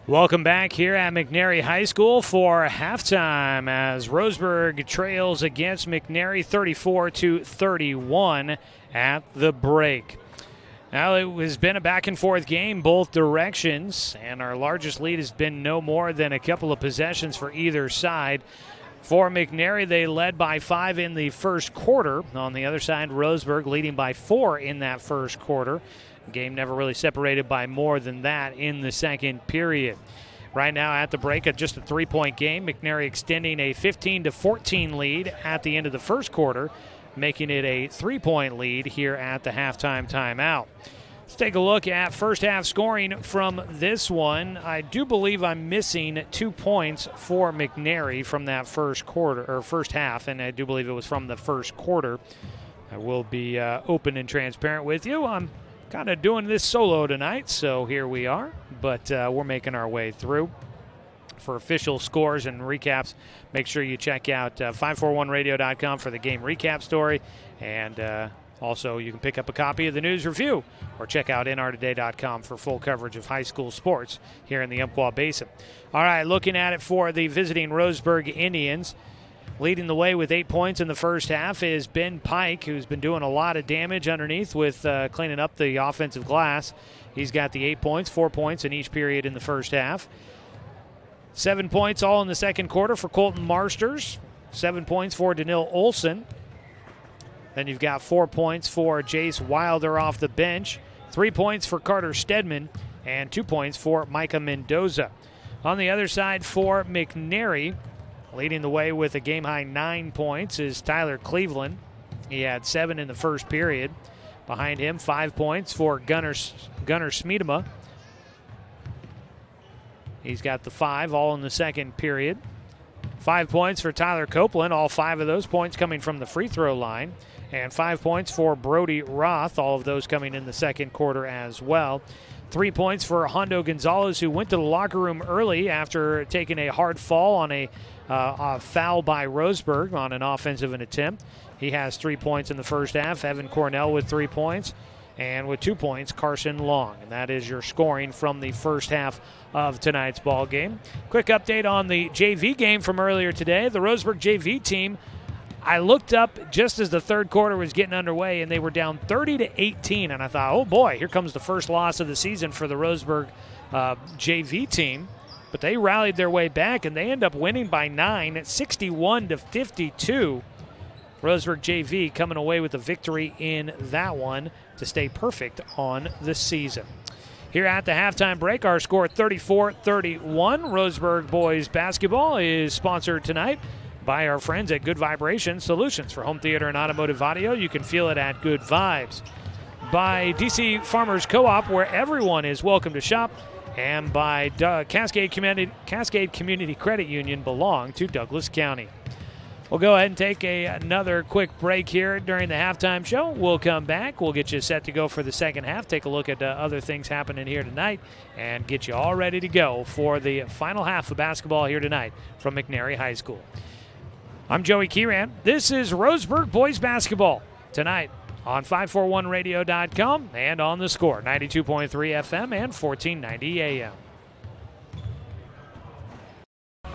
Welcome back here at McNary High School for halftime as Roseburg trails against McNary 34-31 at the break. Now, it has been a back-and-forth game both directions, and our largest lead has been no more than a couple of possessions for either side. For McNary, they led by 5 in the first quarter. On the other side, Roseburg leading by 4 in that first quarter. The game never really separated by more than that in the second period. Right now at the break, just a 3-point game. McNary extending a 15-14 lead at the end of the first quarter, making it a 3-point lead here at the halftime timeout. Let's take a look at first half scoring from this one. I do believe I'm missing 2 points for McNary from that first half, and I do believe it was from the first quarter. I will be open and transparent with you. I'm kind of doing this solo tonight, so here we are, but we're making our way through. For official scores and recaps, make sure you check out 541radio.com for the game recap story, and also you can pick up a copy of the news review or check out nrtoday.com for full coverage of high school sports here in the Umpqua Basin. All right, looking at it for the visiting Roseburg Indians. Leading the way with 8 points in the first half is Ben Pike, who's been doing a lot of damage underneath with cleaning up the offensive glass. He's got the 8 points, 4 points in each period in the first half. 7 points all in the second quarter for Colton Marsters. 7 points for Danil Olson. Then you've got 4 points for Jace Wilder off the bench. 3 points for Carter Stedman. And 2 points for Micah Mendoza. On the other side for McNary, leading the way with a game-high 9 points is Tyler Cleveland. He had 7 in the first period. Behind him, 5 points for Gunnar Smeedema. He's got the 5 all in the second period. 5 points for Tyler Copeland, all 5 of those points coming from the free throw line. And 5 points for Brody Roth, all of those coming in the second quarter as well. 3 points for Hondo Gonzalez, who went to the locker room early after taking a hard fall on a foul by Roseburg on an offensive attempt. He has 3 points in the first half. Evan Cornell with 3 points. And with 2 points, Carson Long. And that is your scoring from the first half of tonight's ball game. Quick update on the JV game from earlier today. The Roseburg JV team, I looked up just as the third quarter was getting underway, and they were down 30-18. And I thought, oh boy, here comes the first loss of the season for the Roseburg JV team. But they rallied their way back, and they end up winning by 9 at 61-52. Roseburg JV coming away with a victory in that one to stay perfect on the season. Here at the halftime break, our score 34-31. Roseburg boys basketball is sponsored tonight by our friends at Good Vibration Solutions for home theater and automotive audio. You can feel it at Good Vibes. By DC Farmers Co-op, where everyone is welcome to shop. And by Cascade Community Credit Union, belong to Douglas County. We'll go ahead and take another quick break here during the halftime show. We'll come back. We'll get you set to go for the second half, take a look at other things happening here tonight, and get you all ready to go for the final half of basketball here tonight from McNary High School. I'm Joey Kieran. This is Roseburg boys basketball tonight on 541radio.com and on the score, 92.3 FM and 1490 AM.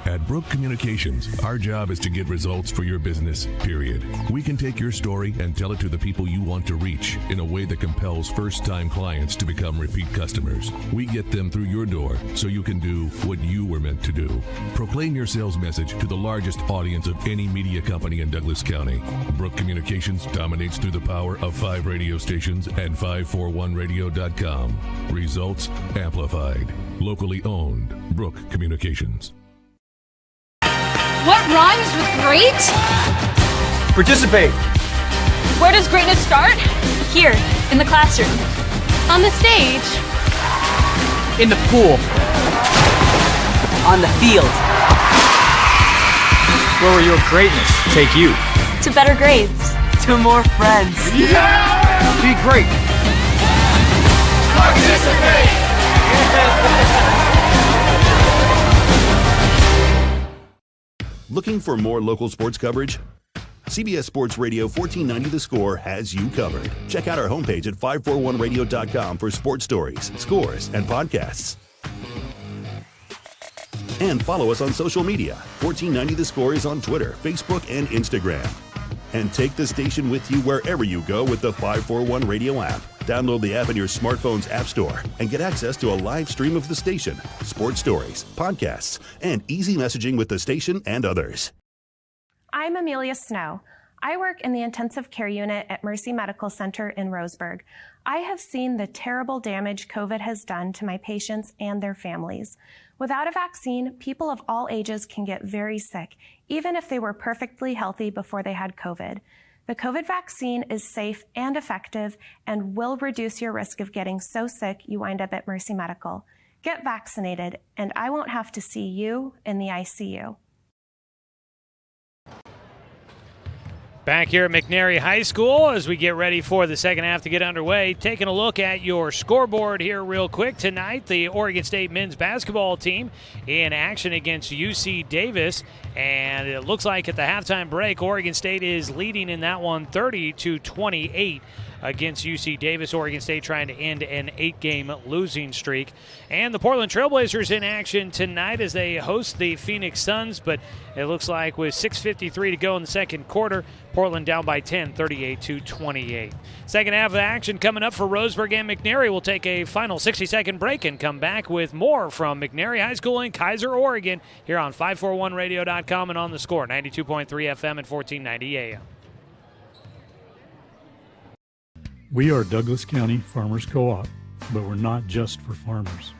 At Brook Communications, our job is to get results for your business, period. We can take your story and tell it to the people you want to reach in a way that compels first-time clients to become repeat customers. We get them through your door so you can do what you were meant to do. Proclaim your sales message to the largest audience of any media company in Douglas County. Brook Communications dominates through the power of 5 radio stations and 541radio.com. Results amplified. Locally owned. Brook Communications. What rhymes with great? Participate. Where does greatness start? Here, in the classroom. On the stage. In the pool. On the field. Where will your greatness take you? To better grades. To more friends. Yeah! Be great. Participate! Looking for more local sports coverage? CBS Sports Radio 1490 The Score has you covered. Check out our homepage at 541radio.com for sports stories, scores, and podcasts. And follow us on social media. 1490 The Score is on Twitter, Facebook, and Instagram. And take the station with you wherever you go with the 541 Radio app. Download the app in your smartphone's app store and get access to a live stream of the station, sports stories, podcasts, and easy messaging with the station and others. I'm Amelia Snow. I work in the intensive care unit at Mercy Medical Center in Roseburg. I have seen the terrible damage COVID has done to my patients and their families. Without a vaccine, people of all ages can get very sick, even if they were perfectly healthy before they had COVID. The COVID vaccine is safe and effective and will reduce your risk of getting so sick you wind up at Mercy Medical. Get vaccinated, and I won't have to see you in the ICU. Back here at McNary High School as we get ready for the second half to get underway. Taking a look at your scoreboard here real quick. Tonight, the Oregon State men's basketball team in action against UC Davis. And it looks like at the halftime break, Oregon State is leading in that one 30-28 against UC Davis. Oregon State trying to end an 8-game losing streak. And the Portland Trailblazers in action tonight as they host the Phoenix Suns. But it looks like with 6:53 to go in the second quarter, Portland down by 10, 38-28. Second half of action coming up for Roseburg and McNary. We'll take a final 60-second break and come back with more from McNary High School in Kaiser, Oregon, here on 541radio.com and on the Score, 92.3 FM and 1490 AM. We are Douglas County Farmers Co-op, but we're not just for farmers.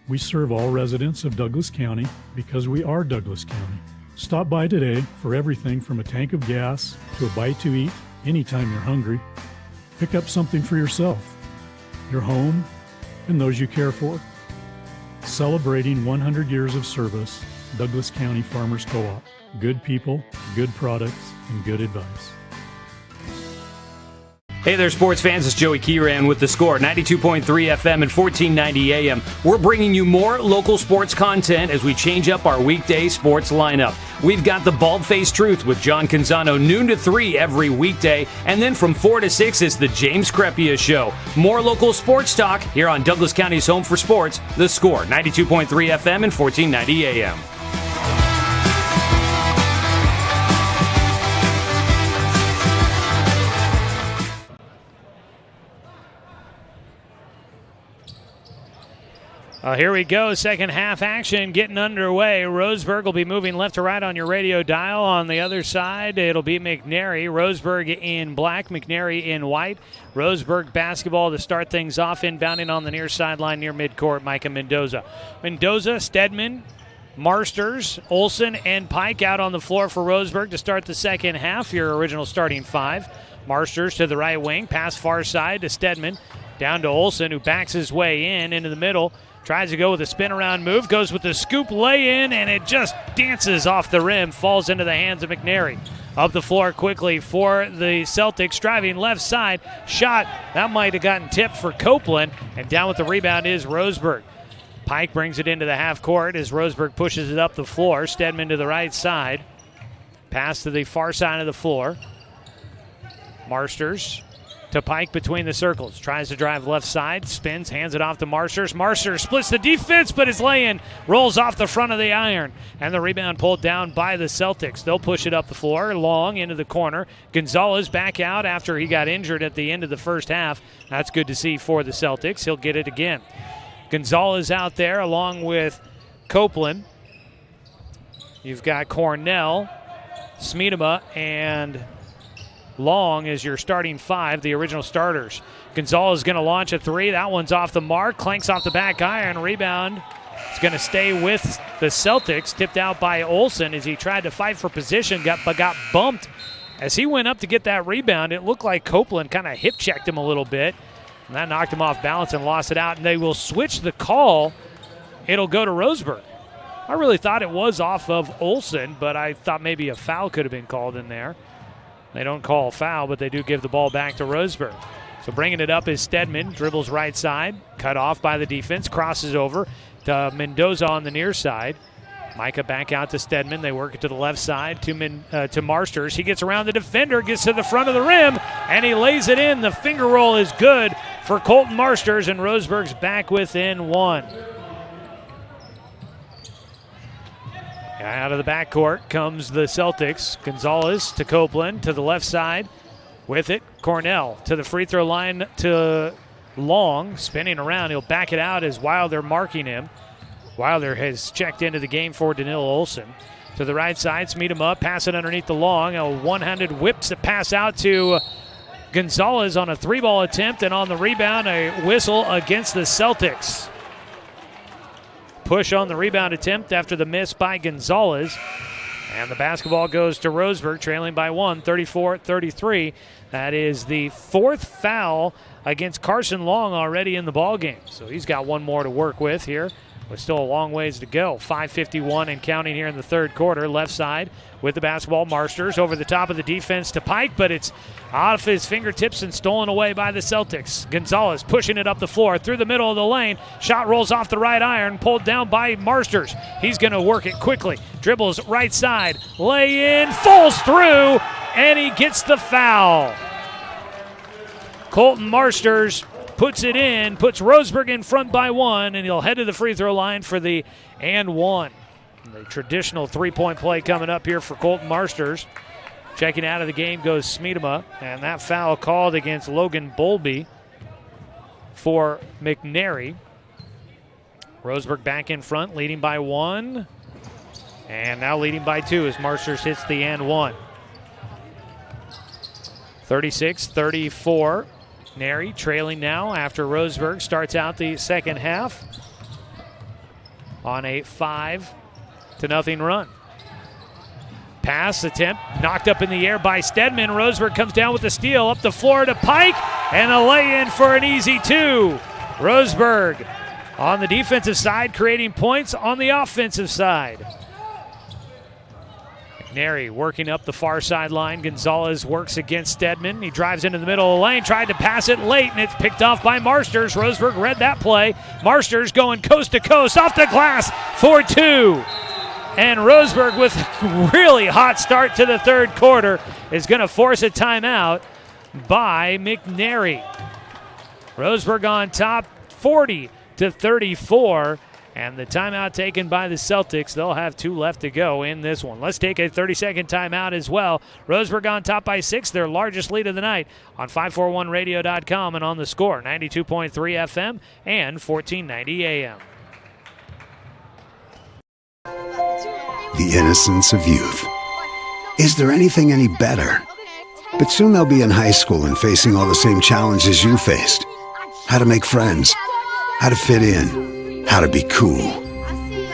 We serve all residents of Douglas County because we are Douglas County. Stop by today for everything from a tank of gas to a bite to eat anytime you're hungry. Pick up something for yourself, your home, and those you care for. Celebrating 100 years of service, Douglas County Farmers Co-op. Good people, good products, and good advice. Hey there, sports fans. It's Joey Kieran with the Score, 92.3 FM and 1490 AM. We're bringing you more local sports content as we change up our weekday sports lineup. We've got the Bald-Faced Truth with John Canzano, noon to 3 every weekday. And then from 4 to 6 is the James Crepia Show. More local sports talk here on Douglas County's home for sports, the Score, 92.3 FM and 1490 AM. Here we go, second half action getting underway. Roseburg will be moving left to right on your radio dial. On the other side, it'll be McNary. Roseburg in black, McNary in white. Roseburg basketball to start things off, inbounding on the near sideline near midcourt, Micah Mendoza. Mendoza, Stedman, Marsters, Olson, and Pike out on the floor for Roseburg to start the second half, your original starting five. Marsters to the right wing, pass far side to Stedman, down to Olson, who backs his way into the middle. Tries to go with a spin-around move, goes with the scoop lay-in, and it just dances off the rim, falls into the hands of McNary. Up the floor quickly for the Celtics, driving left side. Shot, that might have gotten tipped for Copeland, and down with the rebound is Roseburg. Pike brings it into the half court as Roseburg pushes it up the floor. Stedman to the right side. Pass to the far side of the floor. Marsters to Pike between the circles. Tries to drive left side, spins, hands it off to Marsters. Marsters splits the defense, but his lay-in rolls off the front of the iron. And the rebound pulled down by the Celtics. They'll push it up the floor, long into the corner. Gonzalez back out after he got injured at the end of the first half. That's good to see for the Celtics. He'll get it again. Gonzalez out there along with Copeland. You've got Cornell, Smeedema, and Long is your starting five, the original starters. Gonzalez is going to launch a three. That one's off the mark. Clanks off the back iron. Rebound. It's going to stay with the Celtics. Tipped out by Olson as he tried to fight for position, but got bumped. As he went up to get that rebound, it looked like Copeland kind of hip-checked him a little bit. And that knocked him off balance and lost it out. And they will switch the call. It'll go to Roseburg. I really thought it was off of Olson, but I thought maybe a foul could have been called in there. They don't call a foul, but they do give the ball back to Roseburg. So bringing it up is Stedman. Dribbles right side. Cut off by the defense. Crosses over to Mendoza on the near side. Micah back out to Stedman. They work it to the left side to Marsters. He gets around the defender, gets to the front of the rim, and he lays it in. The finger roll is good for Colton Marsters, and Roseburg's back within one. Out of the backcourt comes the Celtics. Gonzalez to Copeland to the left side. with it. Cornell to the free throw line to Long, spinning around. He'll back it out as Wilder marking him. Wilder has checked into the game for Danilo Olsen. To the right side, meet him up, pass it underneath the Long. A one-handed whips the pass out to Gonzalez on a three-ball attempt, and on the rebound, a whistle against the Celtics. Push on the rebound attempt after the miss by Gonzalez. And the basketball goes to Roseburg, trailing by 1, 34-33. That is the fourth foul against Carson Long already in the ballgame. So he's got one more to work with here. But still a long ways to go. 5:51 and counting here in the third quarter. Left side with the basketball. Marsters over the top of the defense to Pike, but it's off his fingertips and stolen away by the Celtics. Gonzalez pushing it up the floor through the middle of the lane. Shot rolls off the right iron, pulled down by Marsters. He's going to work it quickly. Dribbles right side, lay in, falls through, and he gets the foul. Colton Marsters puts it in, puts Roseburg in front by 1, and he'll head to the free throw line for the and 1. The traditional three-point play coming up here for Colton Marsters. Checking out of the game goes Smeedema, and that foul called against Logan Bowlby for McNary. Roseburg back in front, leading by 1, and now leading by 2 as Marsters hits the and 1. 36-34. McNary trailing now after Roseburg starts out the second half on a 5-0 run. Pass attempt knocked up in the air by Stedman. Roseburg comes down with the steal up the floor to Pike, and a lay-in for an easy 2. Roseburg on the defensive side creating points on the offensive side. McNary working up the far sideline. Gonzalez works against Stedman. He drives into the middle of the lane, tried to pass it late, and it's picked off by Marsters. Roseburg read that play. Marsters going coast to coast off the glass for 2. And Roseburg, with a really hot start to the third quarter, is going to force a timeout by McNary. Roseburg on top, 40-34. And the timeout taken by the Celtics. They'll have 2 left to go in this one. Let's take a 30-second timeout as well. Roseburg on top by 6, their largest lead of the night on 541radio.com and on the Score, 92.3 FM and 1490 AM. The innocence of youth. Is there anything any better? But soon they'll be in high school and facing all the same challenges you faced. How to make friends, how to fit in, how to be cool.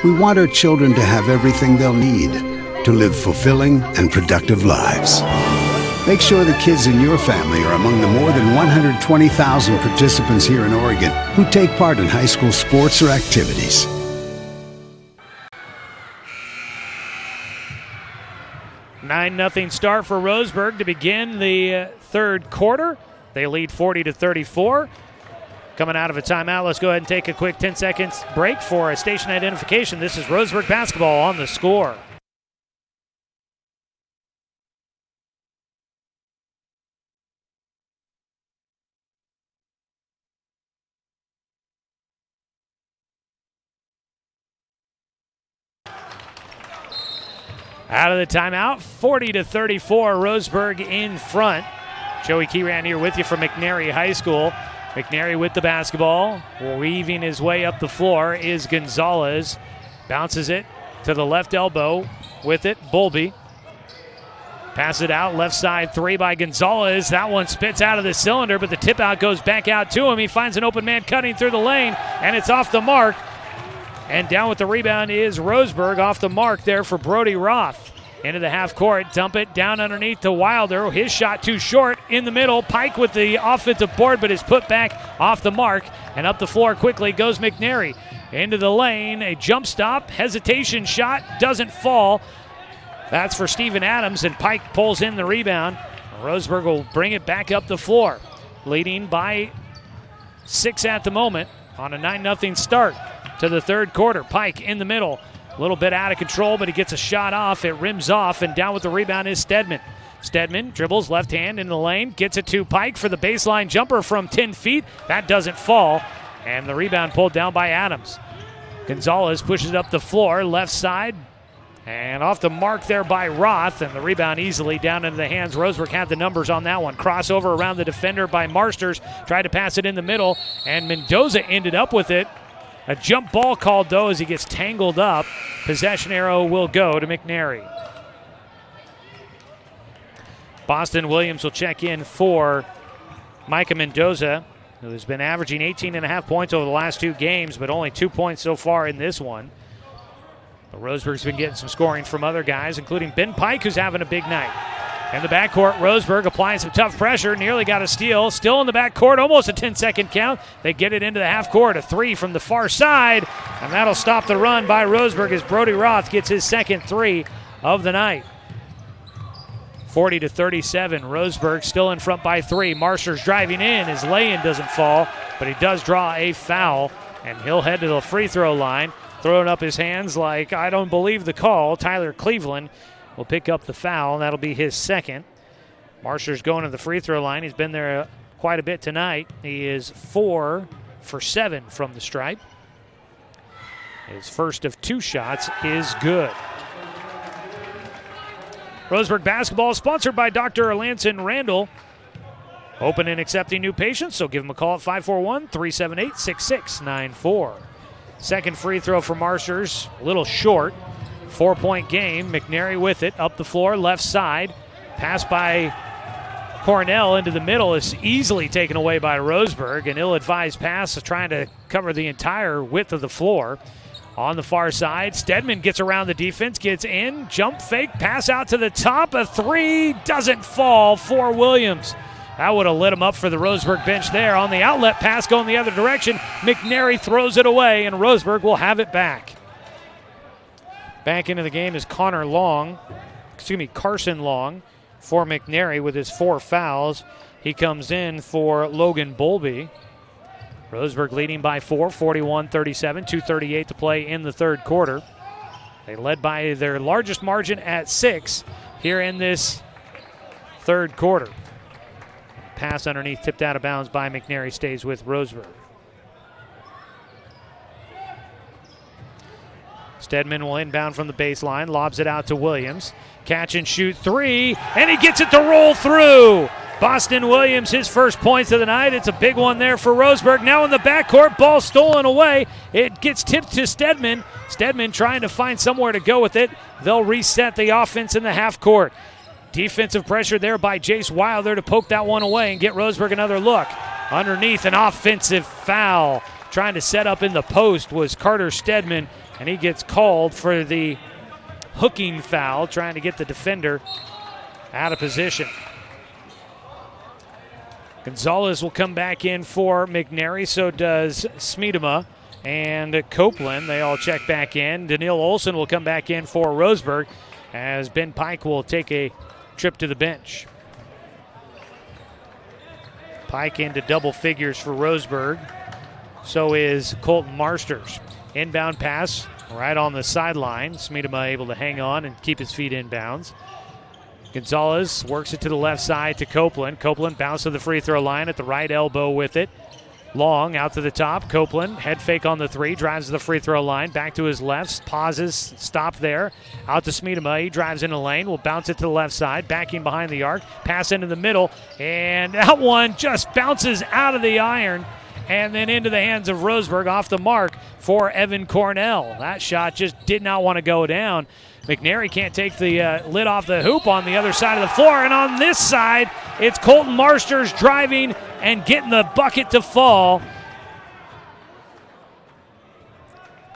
We want our children to have everything they'll need to live fulfilling and productive lives. Make sure the kids in your family are among the more than 120,000 participants here in Oregon who take part in high school sports or activities. A 9-0 start for Roseburg to begin the third quarter. They lead 40-34. Coming out of a timeout, let's go ahead and take a quick 10 seconds break for a station identification. This is Roseburg basketball on the Score. Out of the timeout, 40-34, Roseburg in front. Joey Keyran here with you from McNary High School. McNary with the basketball, weaving his way up the floor is Gonzalez. Bounces it to the left elbow with it, Bowlby. Pass it out, left side 3 by Gonzalez. That one spits out of the cylinder, but the tip out goes back out to him. He finds an open man cutting through the lane, and it's off the mark. And down with the rebound is Roseburg, off the mark there for Brody Roth. Into the half court, dump it down underneath to Wilder. His shot too short in the middle. Pike with the offensive board, but is put back off the mark. And up the floor quickly goes McNary. Into the lane, a jump stop, hesitation shot, doesn't fall. That's for Steven Adams, and Pike pulls in the rebound. Roseburg will bring it back up the floor, leading by 6 at the moment on a 9-0 start to the third quarter. Pike in the middle. A little bit out of control, but he gets a shot off. It rims off, and down with the rebound is Stedman. Stedman dribbles left hand in the lane, gets it to Pike for the baseline jumper from 10 feet. That doesn't fall, and the rebound pulled down by Adams. Gonzalez pushes it up the floor, left side. And off the mark there by Roth, and the rebound easily down into the hands. Roseburg had the numbers on that one. Crossover around the defender by Marsters. Tried to pass it in the middle, and Mendoza ended up with it. A jump ball called, though, as he gets tangled up. Possession arrow will go to McNary. Boston Williams will check in for Micah Mendoza, who's been averaging 18.5 points over the last 2 games, but only 2 points so far in this one. But Roseburg's been getting some scoring from other guys, including Ben Pike, who's having a big night. In the backcourt, Roseburg applying some tough pressure, nearly got a steal. Still in the backcourt, almost a 10-second count. They get it into the half court, a 3 from the far side, and that'll stop the run by Roseburg as Brody Roth gets his second 3 of the night. 40-37, Roseburg still in front by 3. Marsters driving in, his lay-in doesn't fall, but he does draw a foul, and he'll head to the free throw line, throwing up his hands like, I don't believe the call. Tyler Cleveland will pick up the foul, and that'll be his second. Marsters going to the free throw line. He's been there quite a bit tonight. He is 4 for 7 from the stripe. His first of 2 shots is good. Roseburg basketball is sponsored by Dr. Lanson Randall. Open and accepting new patients, so give him a call at 541-378-6694. Second free throw for Marsters, a little short. 4-point game. McNary with it, up the floor, left side. Pass by Cornell into the middle is easily taken away by Roseburg. An ill-advised pass trying to cover the entire width of the floor. On the far side, Stedman gets around the defense, gets in, jump fake, pass out to the top, a 3, doesn't fall for Williams. That would have lit him up for the Roseburg bench there. On the outlet pass going the other direction, McNary throws it away, and Roseburg will have it back. Back into the game is Carson Long for McNary with his 4 fouls. He comes in for Logan Bolby. Roseburg leading by 4, 41-37, 2:38 to play in the third quarter. They led by their largest margin at 6 here in this third quarter. Pass underneath, tipped out of bounds by McNary, stays with Roseburg. Stedman will inbound from the baseline, lobs it out to Williams. Catch and shoot 3, and he gets it to roll through. Boston Williams, his first points of the night. It's a big one there for Roseburg. Now in the backcourt, ball stolen away. It gets tipped to Stedman. Stedman trying to find somewhere to go with it. They'll reset the offense in the half court. Defensive pressure there by Jace Wilder to poke that one away and get Roseburg another look. Underneath, an offensive foul. Trying to set up in the post was Carter Stedman, and he gets called for the hooking foul, trying to get the defender out of position. Gonzalez will come back in for McNary, so does Smeedema and Copeland. They all check back in. Daniil Olson will come back in for Roseburg as Ben Pike will take a trip to the bench. Pike into double figures for Roseburg. So is Colton Marsters. Inbound pass right on the sideline. Smeedema able to hang on and keep his feet in bounds. Gonzalez works it to the left side to Copeland. Copeland bounced to the free throw line at the right elbow with it. Long out to the top. Copeland, head fake on the 3, drives to the free throw line. Back to his left, pauses, stop there. Out to Smeedema. He drives in the lane. Will bounce it to the left side. Backing behind the arc. Pass into the middle. And that one just bounces out of the iron and then into the hands of Roseburg off the mark for Evan Cornell. That shot just did not want to go down. McNary can't take the lid off the hoop on the other side of the floor. And on this side, it's Colton Marsters driving and getting the bucket to fall.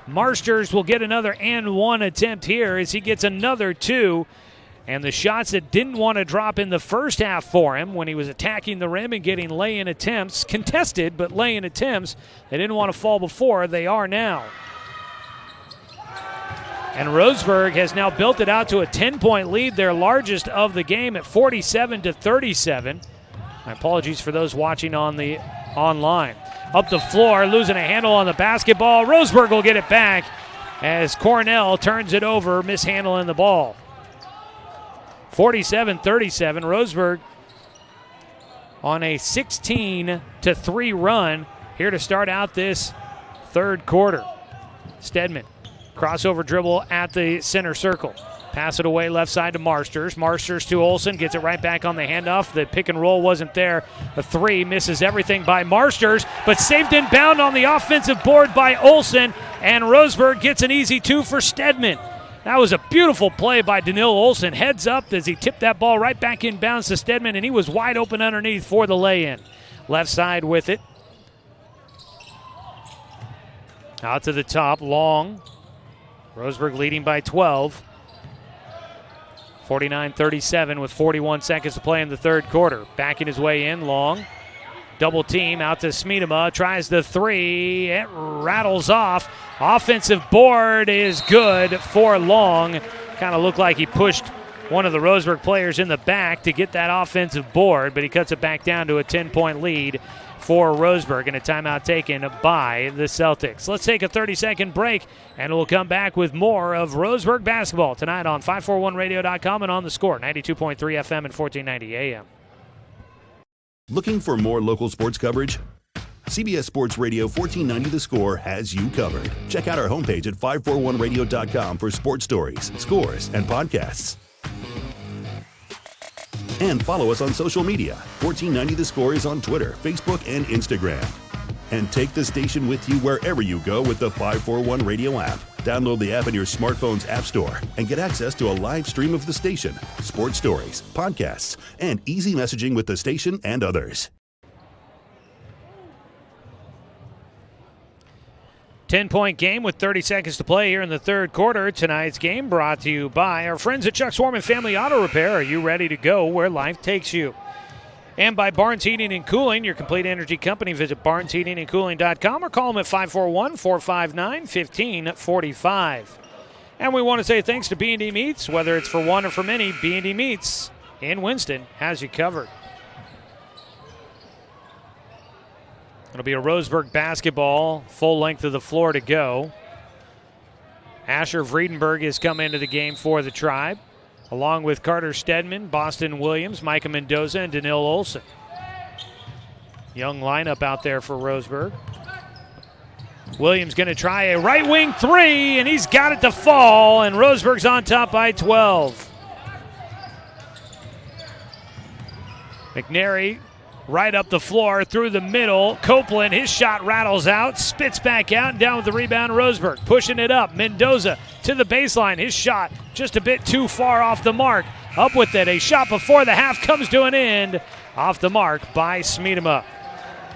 Marsters will get another and 1 attempt here as he gets another 2. And the shots that didn't want to drop in the first half for him when he was attacking the rim and getting lay-in attempts, contested, but lay-in attempts, they didn't want to fall before, they are now. And Roseburg has now built it out to a 10-point lead, their largest of the game at 47-37. My apologies for those watching on the online. Up the floor, losing a handle on the basketball. Roseburg will get it back as Cornell turns it over, mishandling the ball. 47-37, Roseburg on a 16-3 run here to start out this third quarter. Stedman Crossover dribble at the center circle. Pass it away left side to Marsters. Marsters to Olsen. Gets it right back on the handoff. The pick and roll wasn't there. A three misses everything by Marsters, but saved inbound on the offensive board by Olsen. And Roseburg gets an easy two for Stedman. That was a beautiful play by Daniil Olsen. Heads up as he tipped that ball right back inbounds to Stedman, and he was wide open underneath for the lay-in. Left side with it. Out to the top, Long. Roseburg leading by 12. 49-37 with 41 seconds to play in the third quarter. Backing his way in, Long. Double team out to Smeedema. Tries the three. It rattles off. Offensive board is good for Long. Kind of looked like he pushed one of the Roseburg players in the back to get that offensive board, but he cuts it back down to a 10-point lead for Roseburg, and a timeout taken by the Celtics. Let's take a 30-second break, and we'll come back with more of Roseburg basketball tonight on 541radio.com and on the Score, 92.3 FM and 1490 AM. Looking for more local sports coverage? CBS Sports Radio 1490 The Score has you covered. Check out our homepage at 541radio.com for sports stories, scores, and podcasts. And follow us on social media. 1490 The Score is on Twitter, Facebook, and Instagram. And take the station with you wherever you go with the 541 Radio app. Download the app in your smartphone's app store and get access to a live stream of the station, sports stories, podcasts, and easy messaging with the station and others. 10-point game with 30 seconds to play here in the third quarter. Tonight's game brought to you by our friends at Chuck Swarman Family Auto Repair. Are you ready to go where life takes you? And by Barnes Heating and Cooling, your complete energy company. Visit barnesheatingandcooling.com or call them at 541-459-1545. And we want to say thanks to B&D Meats. Whether it's for one or for many, B&D Meats in Winston has you covered. It'll be a Roseburg basketball, full length of the floor to go. Asher Vredenberg has come into the game for the Tribe, along with Carter Stedman, Boston Williams, Micah Mendoza, and Daniil Olsen. Young lineup out there for Roseburg. Williams going to try a right wing three, and he's got it to fall, and Roseburg's on top by 12. McNary right up the floor, through the middle. Copeland, his shot rattles out, spits back out, and down with the rebound, Roseburg. Pushing it up, Mendoza to the baseline. His shot just a bit too far off the mark. Up with it, a shot before the half comes to an end. Off the mark by Smeedema.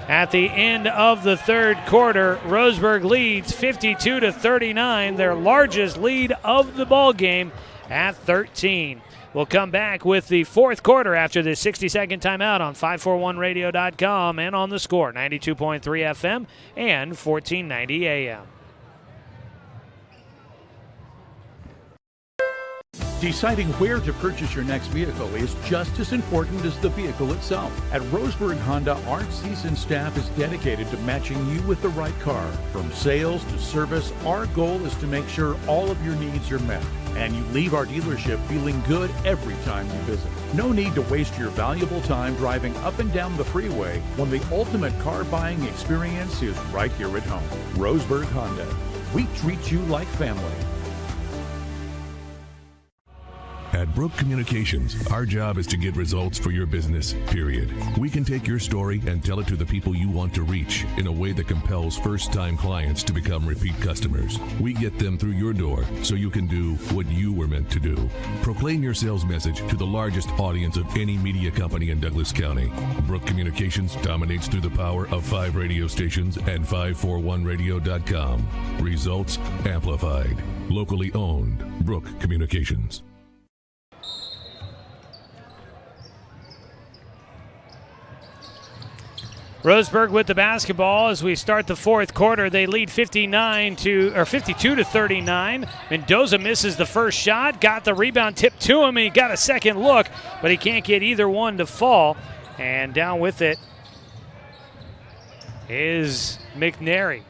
At the end of the third quarter, Roseburg leads 52-39, their largest lead of the ball game at 13. We'll come back with the fourth quarter after this 60-second timeout on 541radio.com and on the Score, 92.3 FM and 1490 AM. Deciding where to purchase your next vehicle is just as important as the vehicle itself. At Roseburg Honda, our seasoned staff is dedicated to matching you with the right car. From sales to service, our goal is to make sure all of your needs are met, and you leave our dealership feeling good every time you visit. No need to waste your valuable time driving up and down the freeway when the ultimate car buying experience is right here at home. Roseburg Honda. We treat you like family. At Brook Communications, our job is to get results for your business, period. We can take your story and tell it to the people you want to reach in a way that compels first-time clients to become repeat customers. We get them through your door so you can do what you were meant to do. Proclaim your sales message to the largest audience of any media company in Douglas County. Brook Communications dominates through the power of 5 radio stations and 541radio.com. Results amplified. Locally owned. Brook Communications. Roseburg with the basketball as we start the fourth quarter. They lead 52-39. Mendoza misses the first shot, got the rebound tipped to him, and he got a second look, but he can't get either one to fall. And down with it is McNary.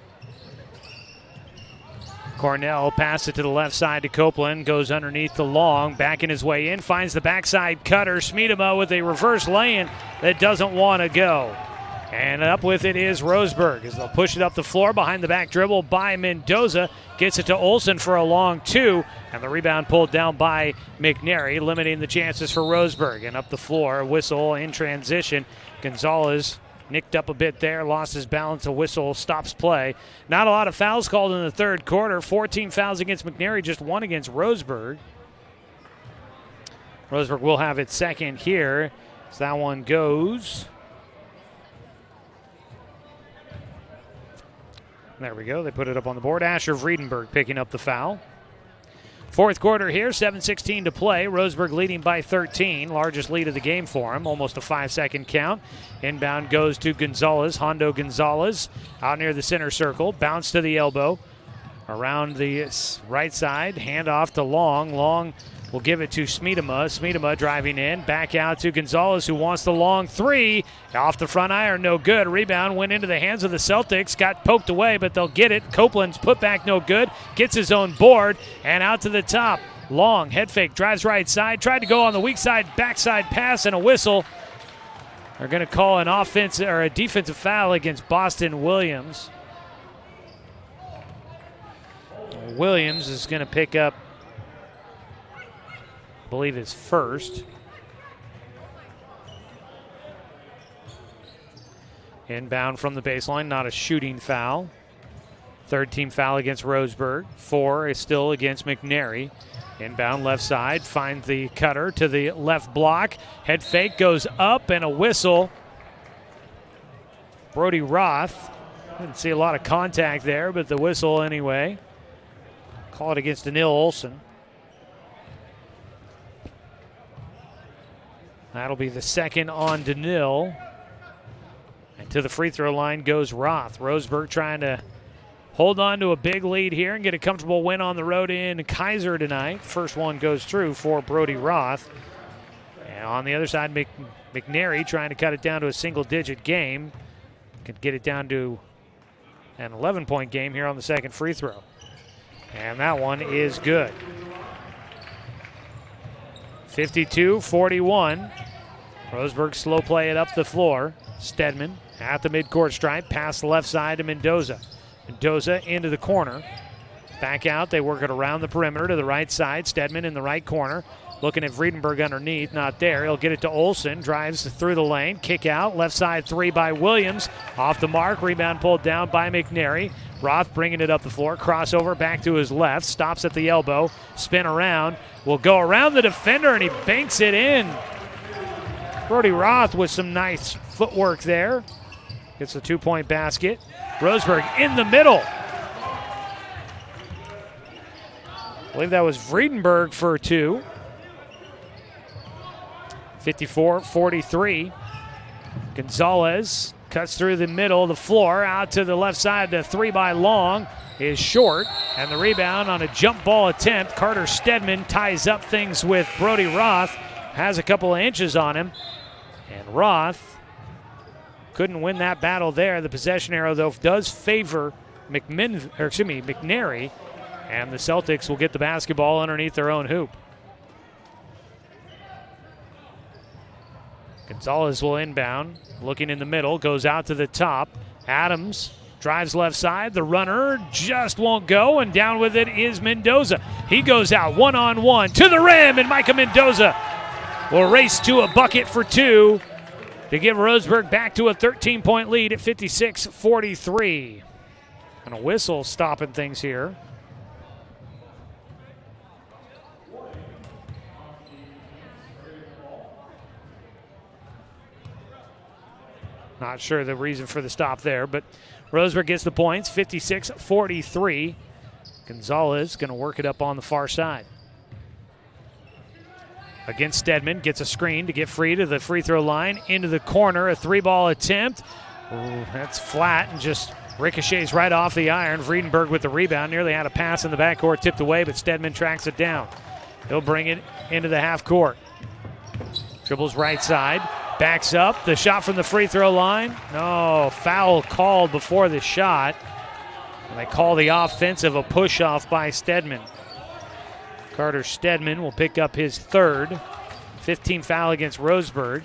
Cornell passes it to the left side to Copeland, goes underneath the Long, backing his way in, finds the backside cutter. Smeedema with a reverse lay-in that doesn't want to go. And up with it is Roseburg as they'll push it up the floor behind the back dribble by Mendoza. Gets it to Olsen for a long two, and the rebound pulled down by McNary, limiting the chances for Roseburg. And up the floor, a whistle in transition. Gonzalez nicked up a bit there, lost his balance. A whistle stops play. Not a lot of fouls called in the third quarter. 14 fouls against McNary, just one against Roseburg. Roseburg will have its second here as that one goes. There we go. They put it up on the board. Asher Vredenberg picking up the foul. Fourth quarter here, 7:16 to play. Roseburg leading by 13. Largest lead of the game for him. Almost a 5-second count. Inbound goes to Gonzalez. Hondo Gonzalez out near the center circle. Bounce to the elbow. Around the right side. Hand off to Long. Long will give it to Smeedema. Smeedema driving in. Back out to Gonzalez, who wants the long three. Off the front iron, no good. Rebound went into the hands of the Celtics. Got poked away, but they'll get it. Copeland's put back, no good. Gets his own board, and out to the top. Long, head fake, drives right side. Tried to go on the weak side, backside pass, and a whistle. They're going to call an offensive or a defensive foul against Boston Williams. Williams is going to pick up, I believe, his first. Inbound from the baseline, not a shooting foul. Third team foul against Roseburg. 4 is still against McNary. Inbound left side, finds the cutter to the left block. Head fake goes up and a whistle. Brody Roth. Didn't see a lot of contact there, but the whistle anyway. Call it against Daniil Olsen. That'll be the second on Daniil. And to the free throw line goes Roth. Roseburg trying to hold on to a big lead here and get a comfortable win on the road in Kaiser tonight. First one goes through for Brody Roth. And on the other side, McNary trying to cut it down to a single-digit game. Could get it down to an 11-point game here on the second free throw. And that one is good. 52-41. Roseburg slow play it up the floor. Stedman at the midcourt stripe, pass the left side to Mendoza. Mendoza into the corner. Back out, they work it around the perimeter to the right side. Stedman in the right corner. Looking at Vredenberg underneath, not there. He'll get it to Olsen, drives through the lane, kick out, left side three by Williams. Off the mark, rebound pulled down by McNary. Roth bringing it up the floor, crossover back to his left, stops at the elbow, spin around, will go around the defender, and he banks it in. Brody Roth with some nice footwork there. Gets a 2-point basket. Roseburg in the middle. I believe that was Vredenberg for 2. 54-43. Gonzalez cuts through the middle of the floor, out to the left side. The 3 by Long is short, and the rebound on a jump ball attempt. Carter Stedman ties up things with Brody Roth, has a couple of inches on him, and Roth couldn't win that battle there. The possession arrow, though, does favor McNary, and the Celtics will get the basketball underneath their own hoop. Gonzalez will inbound, looking in the middle, goes out to the top. Adams drives left side. The runner just won't go, and down with it is Mendoza. He goes out one-on-one to the rim, and Micah Mendoza will race to a bucket for 2 to give Roseburg back to a 13-point lead at 56-43. And a whistle stopping things here. Not sure the reason for the stop there, but Roseburg gets the points, 56-43. Gonzalez going to work it up on the far side. Against Stedman, gets a screen to get free to the free throw line, into the corner, a 3-ball attempt. Ooh, that's flat and just ricochets right off the iron. Vredenberg with the rebound, nearly had a pass in the backcourt, tipped away, but Stedman tracks it down. He'll bring it into the half court. Dribbles right side. Backs up, the shot from the free throw line. No, foul called before the shot. And they call the offensive a push-off by Stedman. Carter Stedman will pick up his third. 15 foul against Roseburg.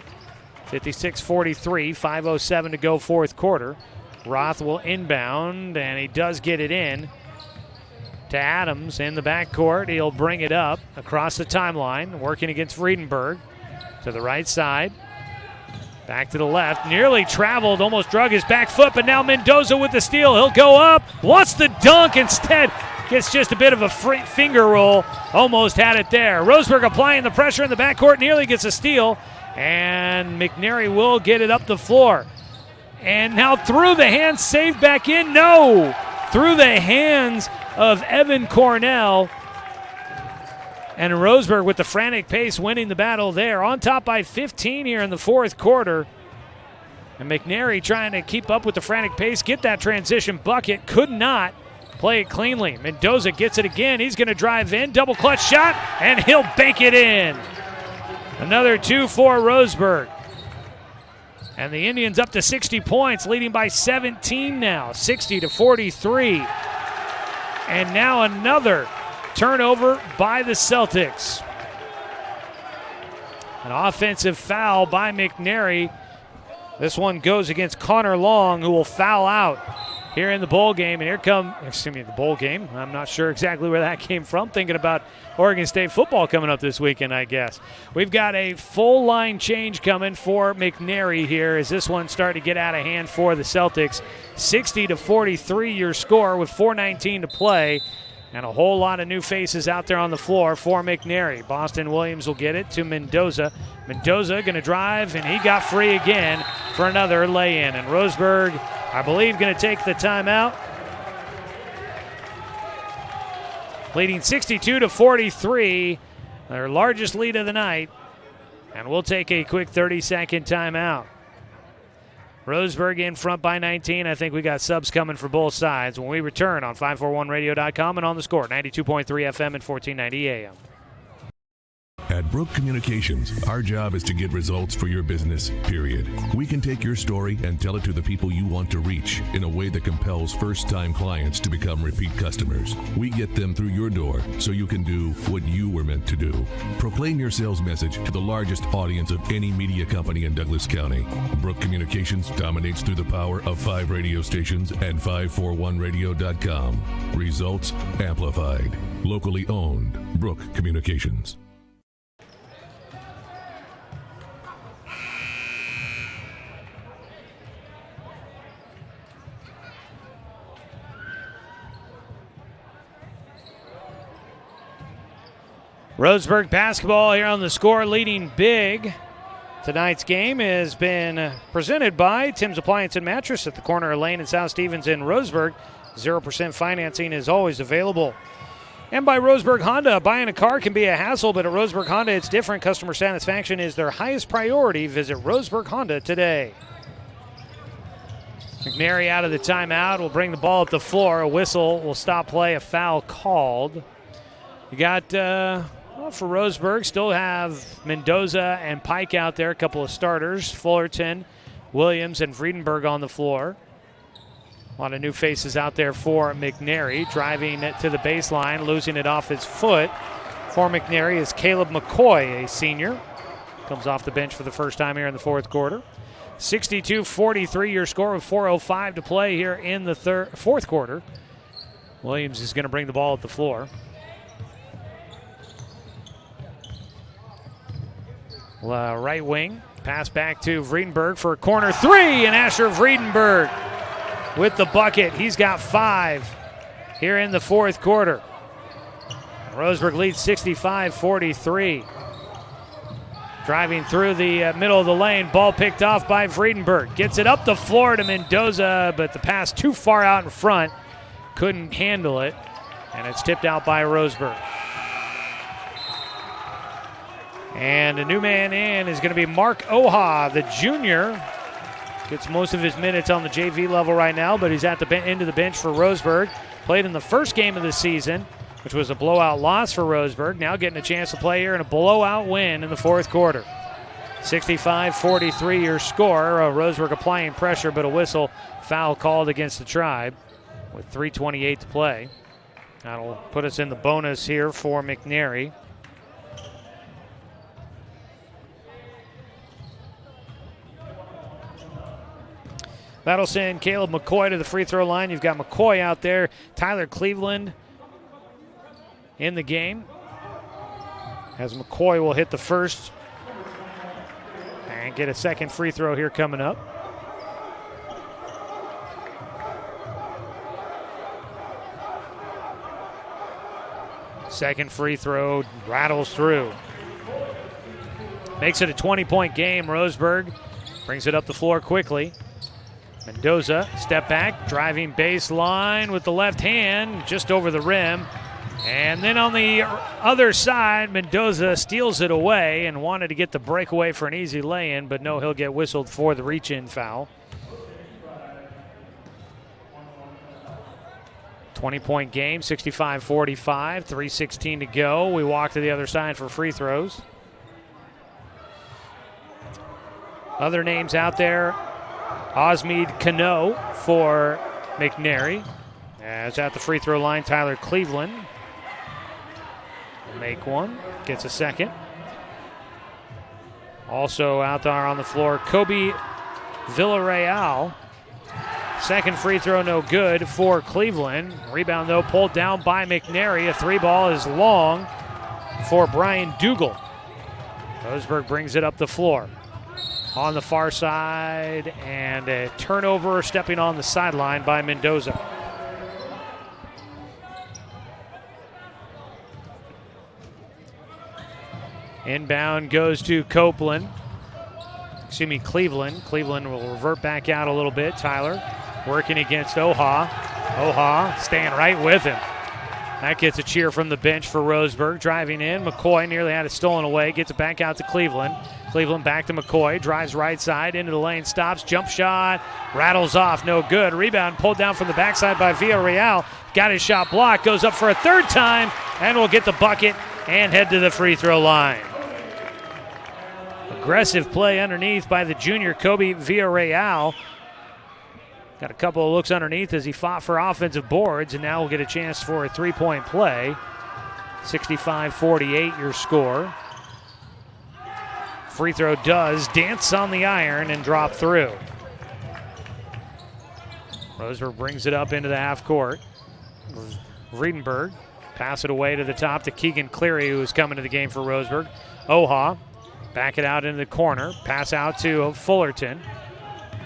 56-43, 5:07 to go fourth quarter. Roth will inbound, and he does get it in to Adams in the backcourt. He'll bring it up across the timeline, working against Friedenberg to the right side. Back to the left, nearly traveled, almost drug his back foot, but now Mendoza with the steal. He'll go up, wants the dunk, instead gets just a bit of a finger roll, almost had it there. Roseburg applying the pressure in the backcourt, nearly gets a steal, and McNary will get it up the floor. And now through the hands, saved back in, no! Through the hands of Evan Cornell. And Roseburg with the frantic pace winning the battle there. On top by 15 here in the fourth quarter. And McNary trying to keep up with the frantic pace, get that transition bucket, could not play it cleanly. Mendoza gets it again. He's going to drive in, double clutch shot, and he'll bank it in. Another 2 for Roseburg. And the Indians up to 60 points, leading by 17 now, 60-43. And now another turnover by the Celtics. An offensive foul by McNary. This one goes against Connor Long, who will foul out here in the bowl game. And the bowl game. I'm not sure exactly where that came from. Thinking about Oregon State football coming up this weekend, I guess. We've got a full line change coming for McNary here as this one started to get out of hand for the Celtics. 60-43 your score with 4:19 to play. And a whole lot of new faces out there on the floor for McNary. Boston Williams will get it to Mendoza. Mendoza going to drive, and he got free again for another lay-in. And Roseburg, I believe, going to take the timeout. Leading 62-43, their largest lead of the night. And we'll take a quick 30-second timeout. Roseburg in front by 19. I think we got subs coming for both sides when we return on 541radio.com and on the score, 92.3 FM and 1490 AM. At Brook Communications, our job is to get results for your business, period. We can take your story and tell it to the people you want to reach in a way that compels first-time clients to become repeat customers. We get them through your door so you can do what you were meant to do. Proclaim your sales message to the largest audience of any media company in Douglas County. Brook Communications dominates through the power of 5 radio stations and 541radio.com. Results amplified. Locally owned. Brook Communications. Roseburg basketball here on the score, leading big. Tonight's game has been presented by Tim's Appliance and Mattress at the corner of Lane and South Stevens in Roseburg. 0% financing is always available. And by Roseburg Honda. Buying a car can be a hassle, but at Roseburg Honda it's different. Customer satisfaction is their highest priority. Visit Roseburg Honda today. McNary out of the timeout will bring the ball up the floor. A whistle will stop play, a foul called. You got, for Roseburg, still have Mendoza and Pike out there, a couple of starters. Fullerton, Williams, and Friedenberg on the floor. A lot of new faces out there for McNary. Driving it to the baseline, losing it off his foot. For McNary is Caleb McCoy, a senior. Comes off the bench for the first time here in the fourth quarter. 62-43 your score with 4:05 to play here in the fourth quarter. Williams is going to bring the ball at the floor. Right wing, pass back to Friedenberg for a corner three, and Asher Friedenberg with the bucket. He's got 5 here in the fourth quarter. Roseburg leads 65-43. Driving through the middle of the lane, ball picked off by Friedenberg. Gets it up the floor to Mendoza, but the pass too far out in front. Couldn't handle it, and it's tipped out by Roseburg. And a new man in is going to be Mark Oha, the junior. Gets most of his minutes on the JV level right now, but he's at the end of the bench for Roseburg. Played in the first game of the season, which was a blowout loss for Roseburg. Now getting a chance to play here in a blowout win in the fourth quarter. 65-43 your score. Roseburg applying pressure, but a whistle foul called against the Tribe with 3:28 to play. That'll put us in the bonus here for McNary. That'll send Caleb McCoy to the free throw line. You've got McCoy out there. Tyler Cleveland in the game, as McCoy will hit the first and get a second free throw here coming up. Second free throw rattles through. Makes it a 20-point game. Roseburg brings it up the floor quickly. Mendoza, step back, driving baseline with the left hand, just over the rim. And then on the other side, Mendoza steals it away and wanted to get the breakaway for an easy lay-in, but no, he'll get whistled for the reach-in foul. 20-point game, 65-45, 3:16 to go. We walk to the other side for free throws. Other names out there, Osmead Cano for McNary. As at the free throw line, Tyler Cleveland will make one, gets a second. Also out there on the floor, Kobe Villarreal. Second free throw no good for Cleveland. Rebound though pulled down by McNary. A three ball is long for Brian Dougal. Roseburg brings it up the floor. On the far side, and a turnover stepping on the sideline by Mendoza. Inbound goes to Cleveland. Cleveland will revert back out a little bit. Tyler working against Oha. Oha staying right with him. That gets a cheer from the bench for Roseburg. Driving in, McCoy nearly had it stolen away. Gets it back out to Cleveland. Cleveland back to McCoy. Drives right side into the lane. Stops. Jump shot. Rattles off. No good. Rebound pulled down from the backside by Villarreal. Got his shot blocked. Goes up for a third time and will get the bucket and head to the free throw line. Aggressive play underneath by the junior Kobe Villarreal. Got a couple of looks underneath as he fought for offensive boards, and now we'll get a chance for a three-point play. 65-48 your score. Free throw does dance on the iron and drop through. Roseburg brings it up into the half court. Vredenberg pass it away to the top to Keegan Cleary, who's coming to the game for Roseburg. Oha back it out into the corner. Pass out to Fullerton.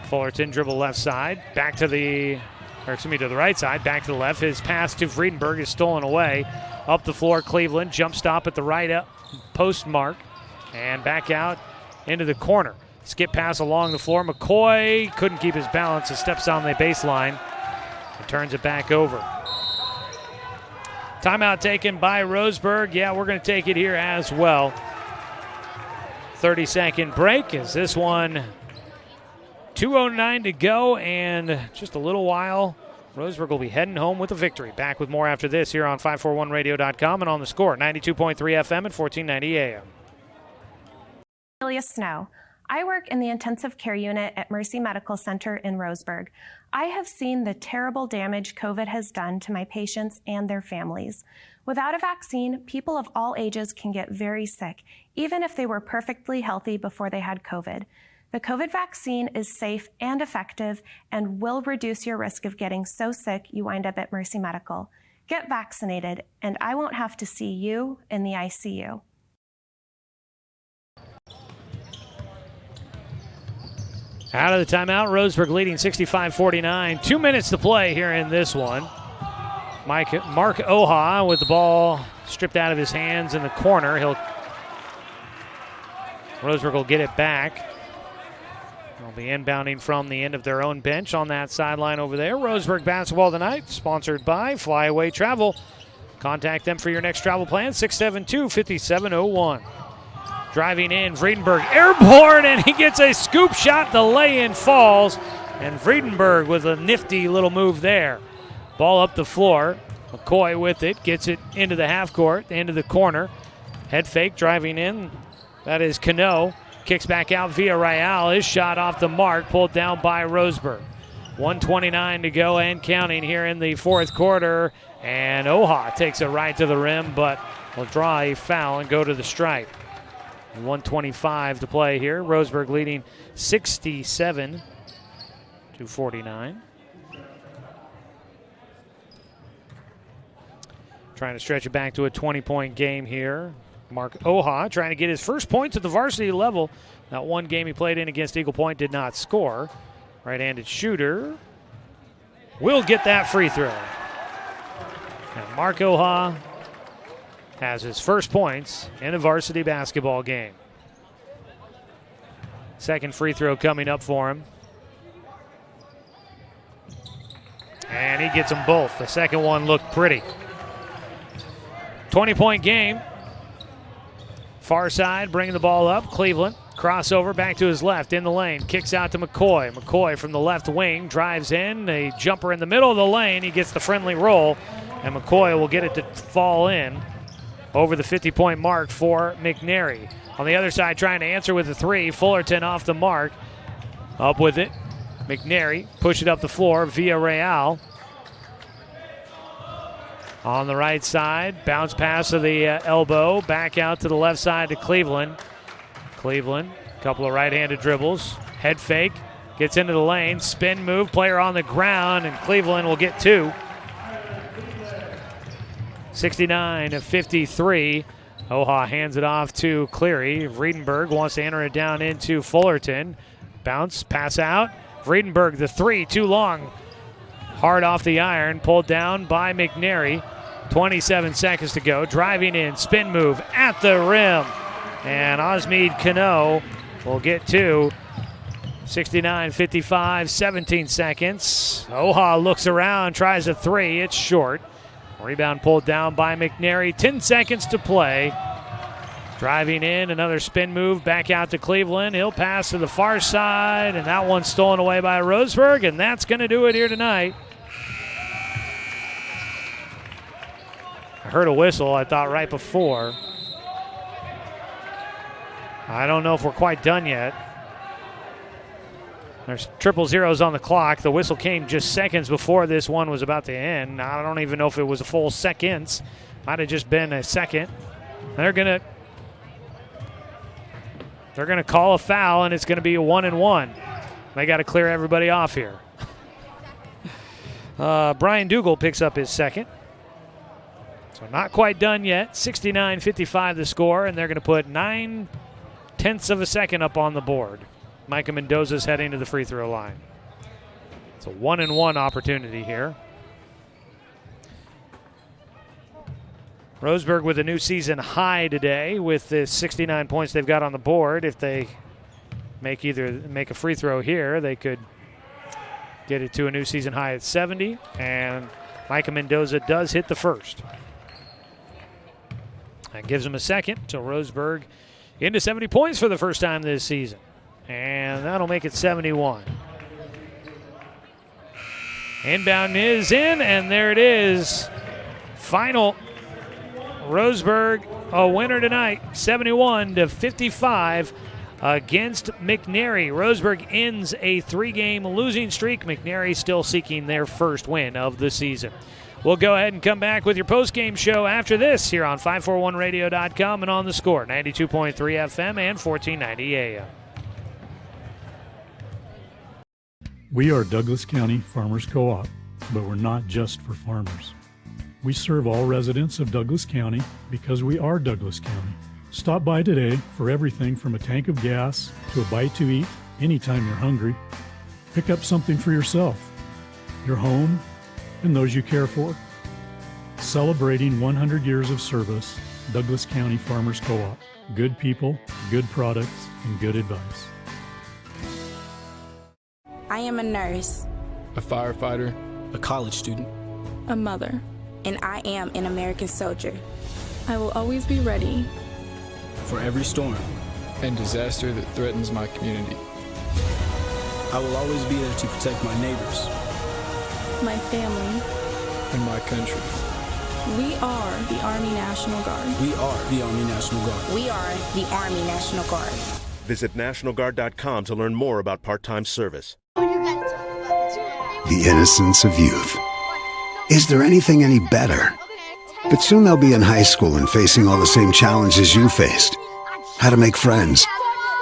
Fullerton dribble left side, back to the right side, back to the left. His pass to Vredenberg is stolen away. Up the floor, Cleveland, jump stop at the right post mark, and back out into the corner. Skip pass along the floor. McCoy couldn't keep his balance. He steps on the baseline and turns it back over. Timeout taken by Roseburg. Yeah, we're going to take it here as well. 30-second break as this one, 2:09 to go, and just a little while, Roseburg will be heading home with a victory. Back with more after this here on 541radio.com and on the score, 92.3 FM and 1490 AM. Amelia Snow. I work in the intensive care unit at Mercy Medical Center in Roseburg. I have seen the terrible damage COVID has done to my patients and their families. Without a vaccine, people of all ages can get very sick, even if they were perfectly healthy before they had COVID. The COVID vaccine is safe and effective and will reduce your risk of getting so sick you wind up at Mercy Medical. Get vaccinated, and I won't have to see you in the ICU. Out of the timeout, Roseburg leading 65-49. 2 minutes to play here in this one. Mark Oha with the ball stripped out of his hands in the corner. Roseburg will get it back. They'll be inbounding from the end of their own bench on that sideline over there. Roseburg basketball tonight, sponsored by Flyaway Travel. Contact them for your next travel plan, 672-5701. Driving in, Vredenberg airborne, and he gets a scoop shot. The lay-in falls, and Vredenberg with a nifty little move there. Ball up the floor. McCoy with it, gets it into the half court, into the corner. Head fake, driving in. That is Cano. Kicks back out via Villarreal. His shot off the mark, pulled down by Roseburg. 1:29 to go and counting here in the fourth quarter. And Oha takes it right to the rim, but will draw a foul and go to the stripe. 1:25 to play here. Roseburg leading 67-49. 2:49. Trying to stretch it back to a 20-point game here. Mark Oha trying to get his first points at the varsity level. That one game he played in against Eagle Point did not score. Right-handed shooter will get that free throw. And Mark Oha has his first points in a varsity basketball game. Second free throw coming up for him. And he gets them both. The second one looked pretty. 20-point game. Far side, bringing the ball up. Cleveland, crossover back to his left in the lane. Kicks out to McCoy. McCoy from the left wing drives in. A jumper in the middle of the lane. He gets the friendly roll, and McCoy will get it to fall in over the 50-point mark for McNary. On the other side, trying to answer with a three. Fullerton off the mark. Up with it. McNary push it up the floor. Villarreal. On the right side, bounce pass to the elbow, back out to the left side to Cleveland. Cleveland, couple of right-handed dribbles, head fake, gets into the lane, spin move, player on the ground, and Cleveland will get two. 69-53. Oha hands it off to Cleary. Vredenberg wants to enter it down into Fullerton. Bounce, pass out. Vredenberg, the three, too long. Hard off the iron, pulled down by McNary. 27 seconds to go. Driving in, spin move at the rim. And Osmeed Cano will get two. 69-55, 17 seconds. Oha looks around, tries a three. It's short. Rebound pulled down by McNary. 10 seconds to play. Driving in, another spin move back out to Cleveland. He'll pass to the far side, and that one's stolen away by Roseburg, and that's going to do it here tonight. I heard a whistle, I thought, right before. I don't know if we're quite done yet. There's triple zeros on the clock. The whistle came just seconds before this one was about to end. I don't even know if it was a full seconds. Might have just been a second. They're gonna call a foul, and it's gonna be a 1-and-1. They got to clear everybody off here. Brian Dougal picks up his second. So not quite done yet. 69-55 the score, and they're going to put 9/10 of a second up on the board. Micah Mendoza's heading to the free throw line. It's a 1-and-1 opportunity here. Roseburg with a new season high today with the 69 points they've got on the board. If they make a free throw here, they could get it to a new season high at 70, and Micah Mendoza does hit the first. That gives them a second, so Roseburg into 70 points for the first time this season. And that'll make it 71. Inbound is in, and there it is. Final. Roseburg a winner tonight, 71-55 against McNary. Roseburg ends a 3-game losing streak. McNary still seeking their first win of the season. We'll go ahead and come back with your postgame show after this here on 541radio.com and on the score, 92.3 FM and 1490 AM. We are Douglas County Farmers Co-op, but we're not just for farmers. We serve all residents of Douglas County because we are Douglas County. Stop by today for everything from a tank of gas to a bite to eat anytime you're hungry. Pick up something for yourself, your home, and those you care for. Celebrating 100 years of service, Douglas County Farmers Co-op. Good people, good products, and good advice. I am a nurse, a firefighter, a college student, a mother, and I am an American soldier. I will always be ready for every storm and disaster that threatens my community. I will always be there to protect my neighbors, my family, and my country. We are the Army National Guard. We are the Army National Guard. We are the Army National Guard. Visit nationalguard.com to learn more about part-time service. The innocence of youth. Is there anything any better? But soon they'll be in high school and facing all the same challenges you faced. How to make friends,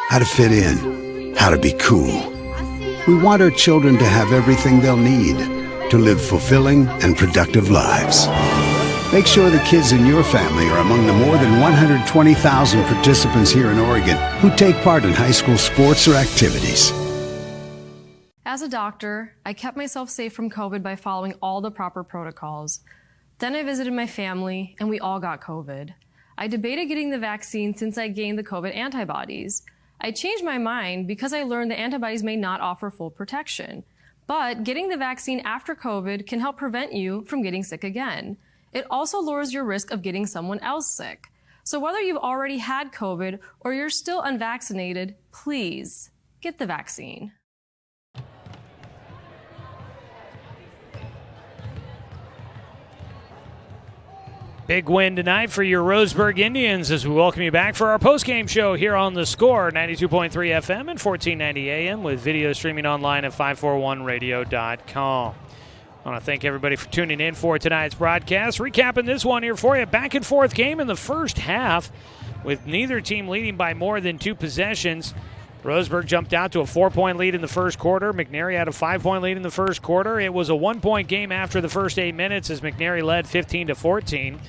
how to fit in, how to be cool. We want our children to have everything they'll need to live fulfilling and productive lives. Make sure the kids in your family are among the more than 120,000 participants here in Oregon who take part in high school sports or activities. As a doctor, I kept myself safe from COVID by following all the proper protocols. Then I visited my family, and we all got COVID. I debated getting the vaccine since I gained the COVID antibodies. I changed my mind because I learned the antibodies may not offer full protection. But getting the vaccine after COVID can help prevent you from getting sick again. It also lowers your risk of getting someone else sick. So whether you've already had COVID or you're still unvaccinated, please get the vaccine. Big win tonight for your Roseburg Indians as we welcome you back for our postgame show here on The Score, 92.3 FM and 1490 AM with video streaming online at 541radio.com. I want to thank everybody for tuning in for tonight's broadcast. Recapping this one here for you. Back and forth game in the first half with neither team leading by more than 2 possessions. Roseburg jumped out to a 4-point lead in the first quarter. McNary had a 5-point lead in the first quarter. It was a 1-point game after the first 8 minutes as McNary led 15-14.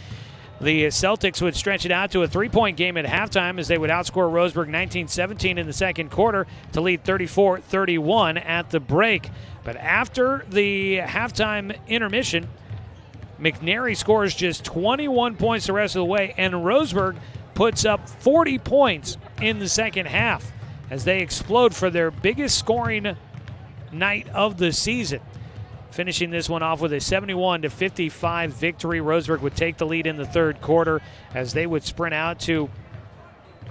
The Celtics would stretch it out to a 3-point game at halftime as they would outscore Roseburg 19-17 in the second quarter to lead 34-31 at the break. But after the halftime intermission, McNary scores just 21 points the rest of the way, and Roseburg puts up 40 points in the second half as they explode for their biggest scoring night of the season. Finishing this one off with a 71-55 victory. Roseburg would take the lead in the third quarter as they would sprint out to,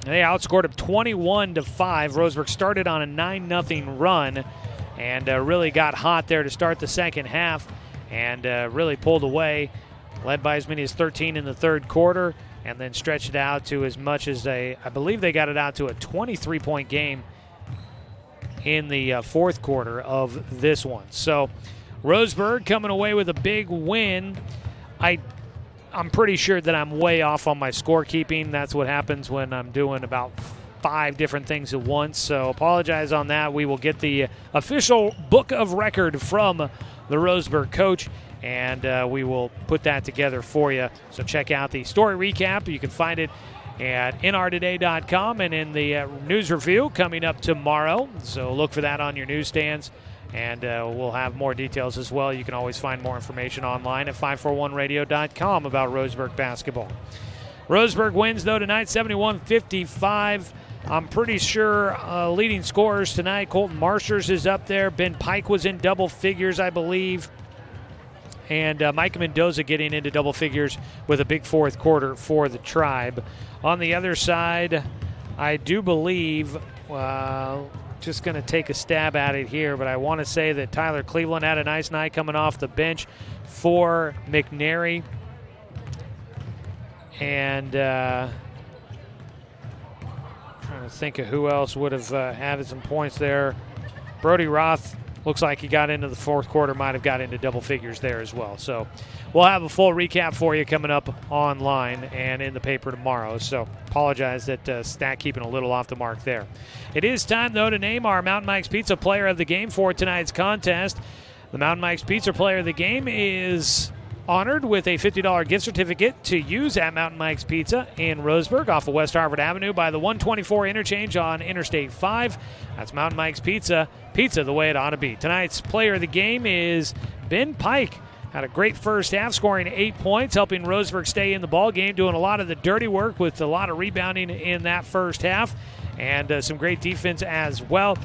they outscored them 21-5. Roseburg started on a 9-0 run and really got hot there to start the second half and really pulled away, led by as many as 13 in the third quarter, and then stretched it out to as much as I believe they got it out to a 23-point game in the fourth quarter of this one. So Roseburg coming away with a big win. I'm pretty sure that I'm way off on my scorekeeping. That's what happens when I'm doing about 5 different things at once. So apologize on that. We will get the official book of record from the Roseburg coach, and we will put that together for you. So check out the story recap. You can find it at nrtoday.com and in the news review coming up tomorrow. So look for that on your newsstands, and we'll have more details as well. You can always find more information online at 541radio.com about Roseburg basketball. Roseburg wins, though, tonight, 71-55. I'm pretty sure leading scorers tonight, Colton Marshers is up there. Ben Pike was in double figures, I believe. And Mike Mendoza getting into double figures with a big fourth quarter for the Tribe. On the other side, I do believe, just going to take a stab at it here, but I want to say that Tyler Cleveland had a nice night coming off the bench for McNary. And trying to think of who else would have added some points there. Brody Roth looks like he got into the fourth quarter, might have got into double figures there as well. So we'll have a full recap for you coming up online and in the paper tomorrow. So apologize that stat keeping a little off the mark there. It is time, though, to name our Mountain Mike's Pizza Player of the Game for tonight's contest. The Mountain Mike's Pizza Player of the Game is honored with a $50 gift certificate to use at Mountain Mike's Pizza in Roseburg off of West Harvard Avenue by the 124 interchange on Interstate 5. That's Mountain Mike's Pizza. Pizza the way it ought to be. Tonight's player of the game is Ben Pike. Had a great first half, scoring 8 points, helping Roseburg stay in the ball game, doing a lot of the dirty work with a lot of rebounding in that first half, and some great defense as well.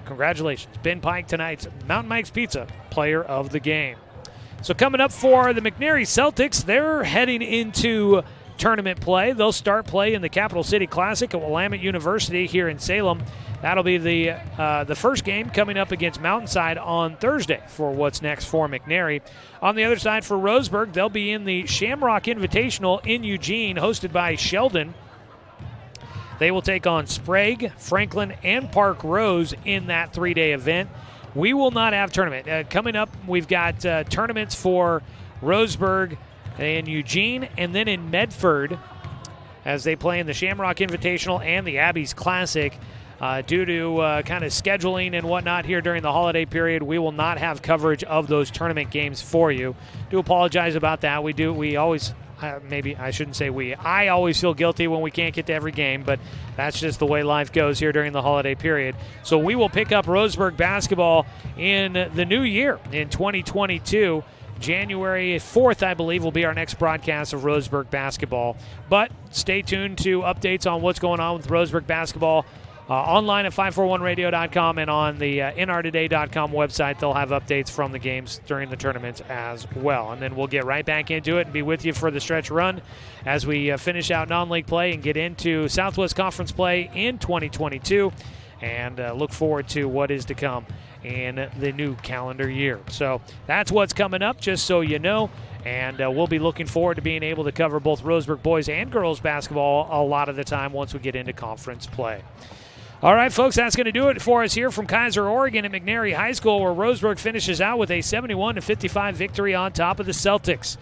Congratulations, Ben Pike, tonight's Mountain Mike's Pizza player of the game. So coming up for the McNary Celtics, they're heading into tournament play. They'll start play in the Capital City Classic at Willamette University here in Salem. That'll be the first game coming up against Mountainside on Thursday for what's next for McNary. On the other side for Roseburg, they'll be in the Shamrock Invitational in Eugene, hosted by Sheldon. They will take on Sprague, Franklin, and Park Rose in that 3-day event. We will not have tournament. Coming up, we've got tournaments for Roseburg in Eugene and then in Medford as they play in the Shamrock Invitational and the Abbeys Classic. Due to kind of scheduling and whatnot here during the holiday period, we will not have coverage of those tournament games for you. Do apologize about that. We always, maybe I shouldn't say we. I always feel guilty when we can't get to every game, but that's just the way life goes here during the holiday period. So we will pick up Roseburg basketball in the new year in 2022. January 4th, I believe, will be our next broadcast of Roseburg basketball. But stay tuned to updates on what's going on with Roseburg basketball online at 541radio.com and on the nrtoday.com website. They'll have updates from the games during the tournaments as well. And then we'll get right back into it and be with you for the stretch run as we finish out non-league play and get into Southwest Conference play in 2022 and look forward to what is to come in the new calendar year. So that's what's coming up, just so you know. And we'll be looking forward to being able to cover both Roseburg boys and girls basketball a lot of the time once we get into conference play. All right, folks, that's going to do it for us here from Kaiser, Oregon at McNary High School, where Roseburg finishes out with a 71-55 victory on top of the Celtics.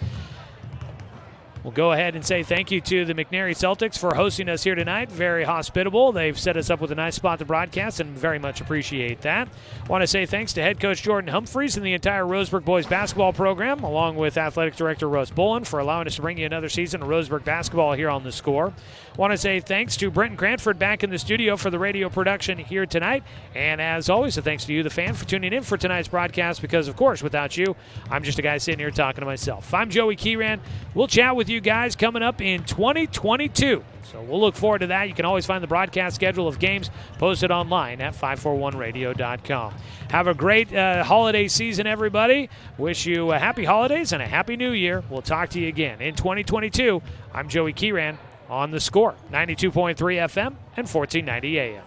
We'll go ahead and say thank you to the McNary Celtics for hosting us here tonight. Very hospitable. They've set us up with a nice spot to broadcast, and very much appreciate that. I want to say thanks to head coach Jordan Humphreys and the entire Roseburg boys basketball program, along with athletic director Russ Bullen, for allowing us to bring you another season of Roseburg basketball here on The Score. I want to say thanks to Brenton Cranford back in the studio for the radio production here tonight. And as always, a thanks to you, the fan, for tuning in for tonight's broadcast, because, of course, without you, I'm just a guy sitting here talking to myself. I'm Joey Kieran. We'll chat with you guys coming up in 2022. So we'll look forward to that. You can always find the broadcast schedule of games posted online at 541radio.com. Have a great holiday season, everybody. Wish you happy holidays and a happy new year. We'll talk to you again in 2022. I'm Joey Kieran on The Score, 92.3 FM and 1490 AM.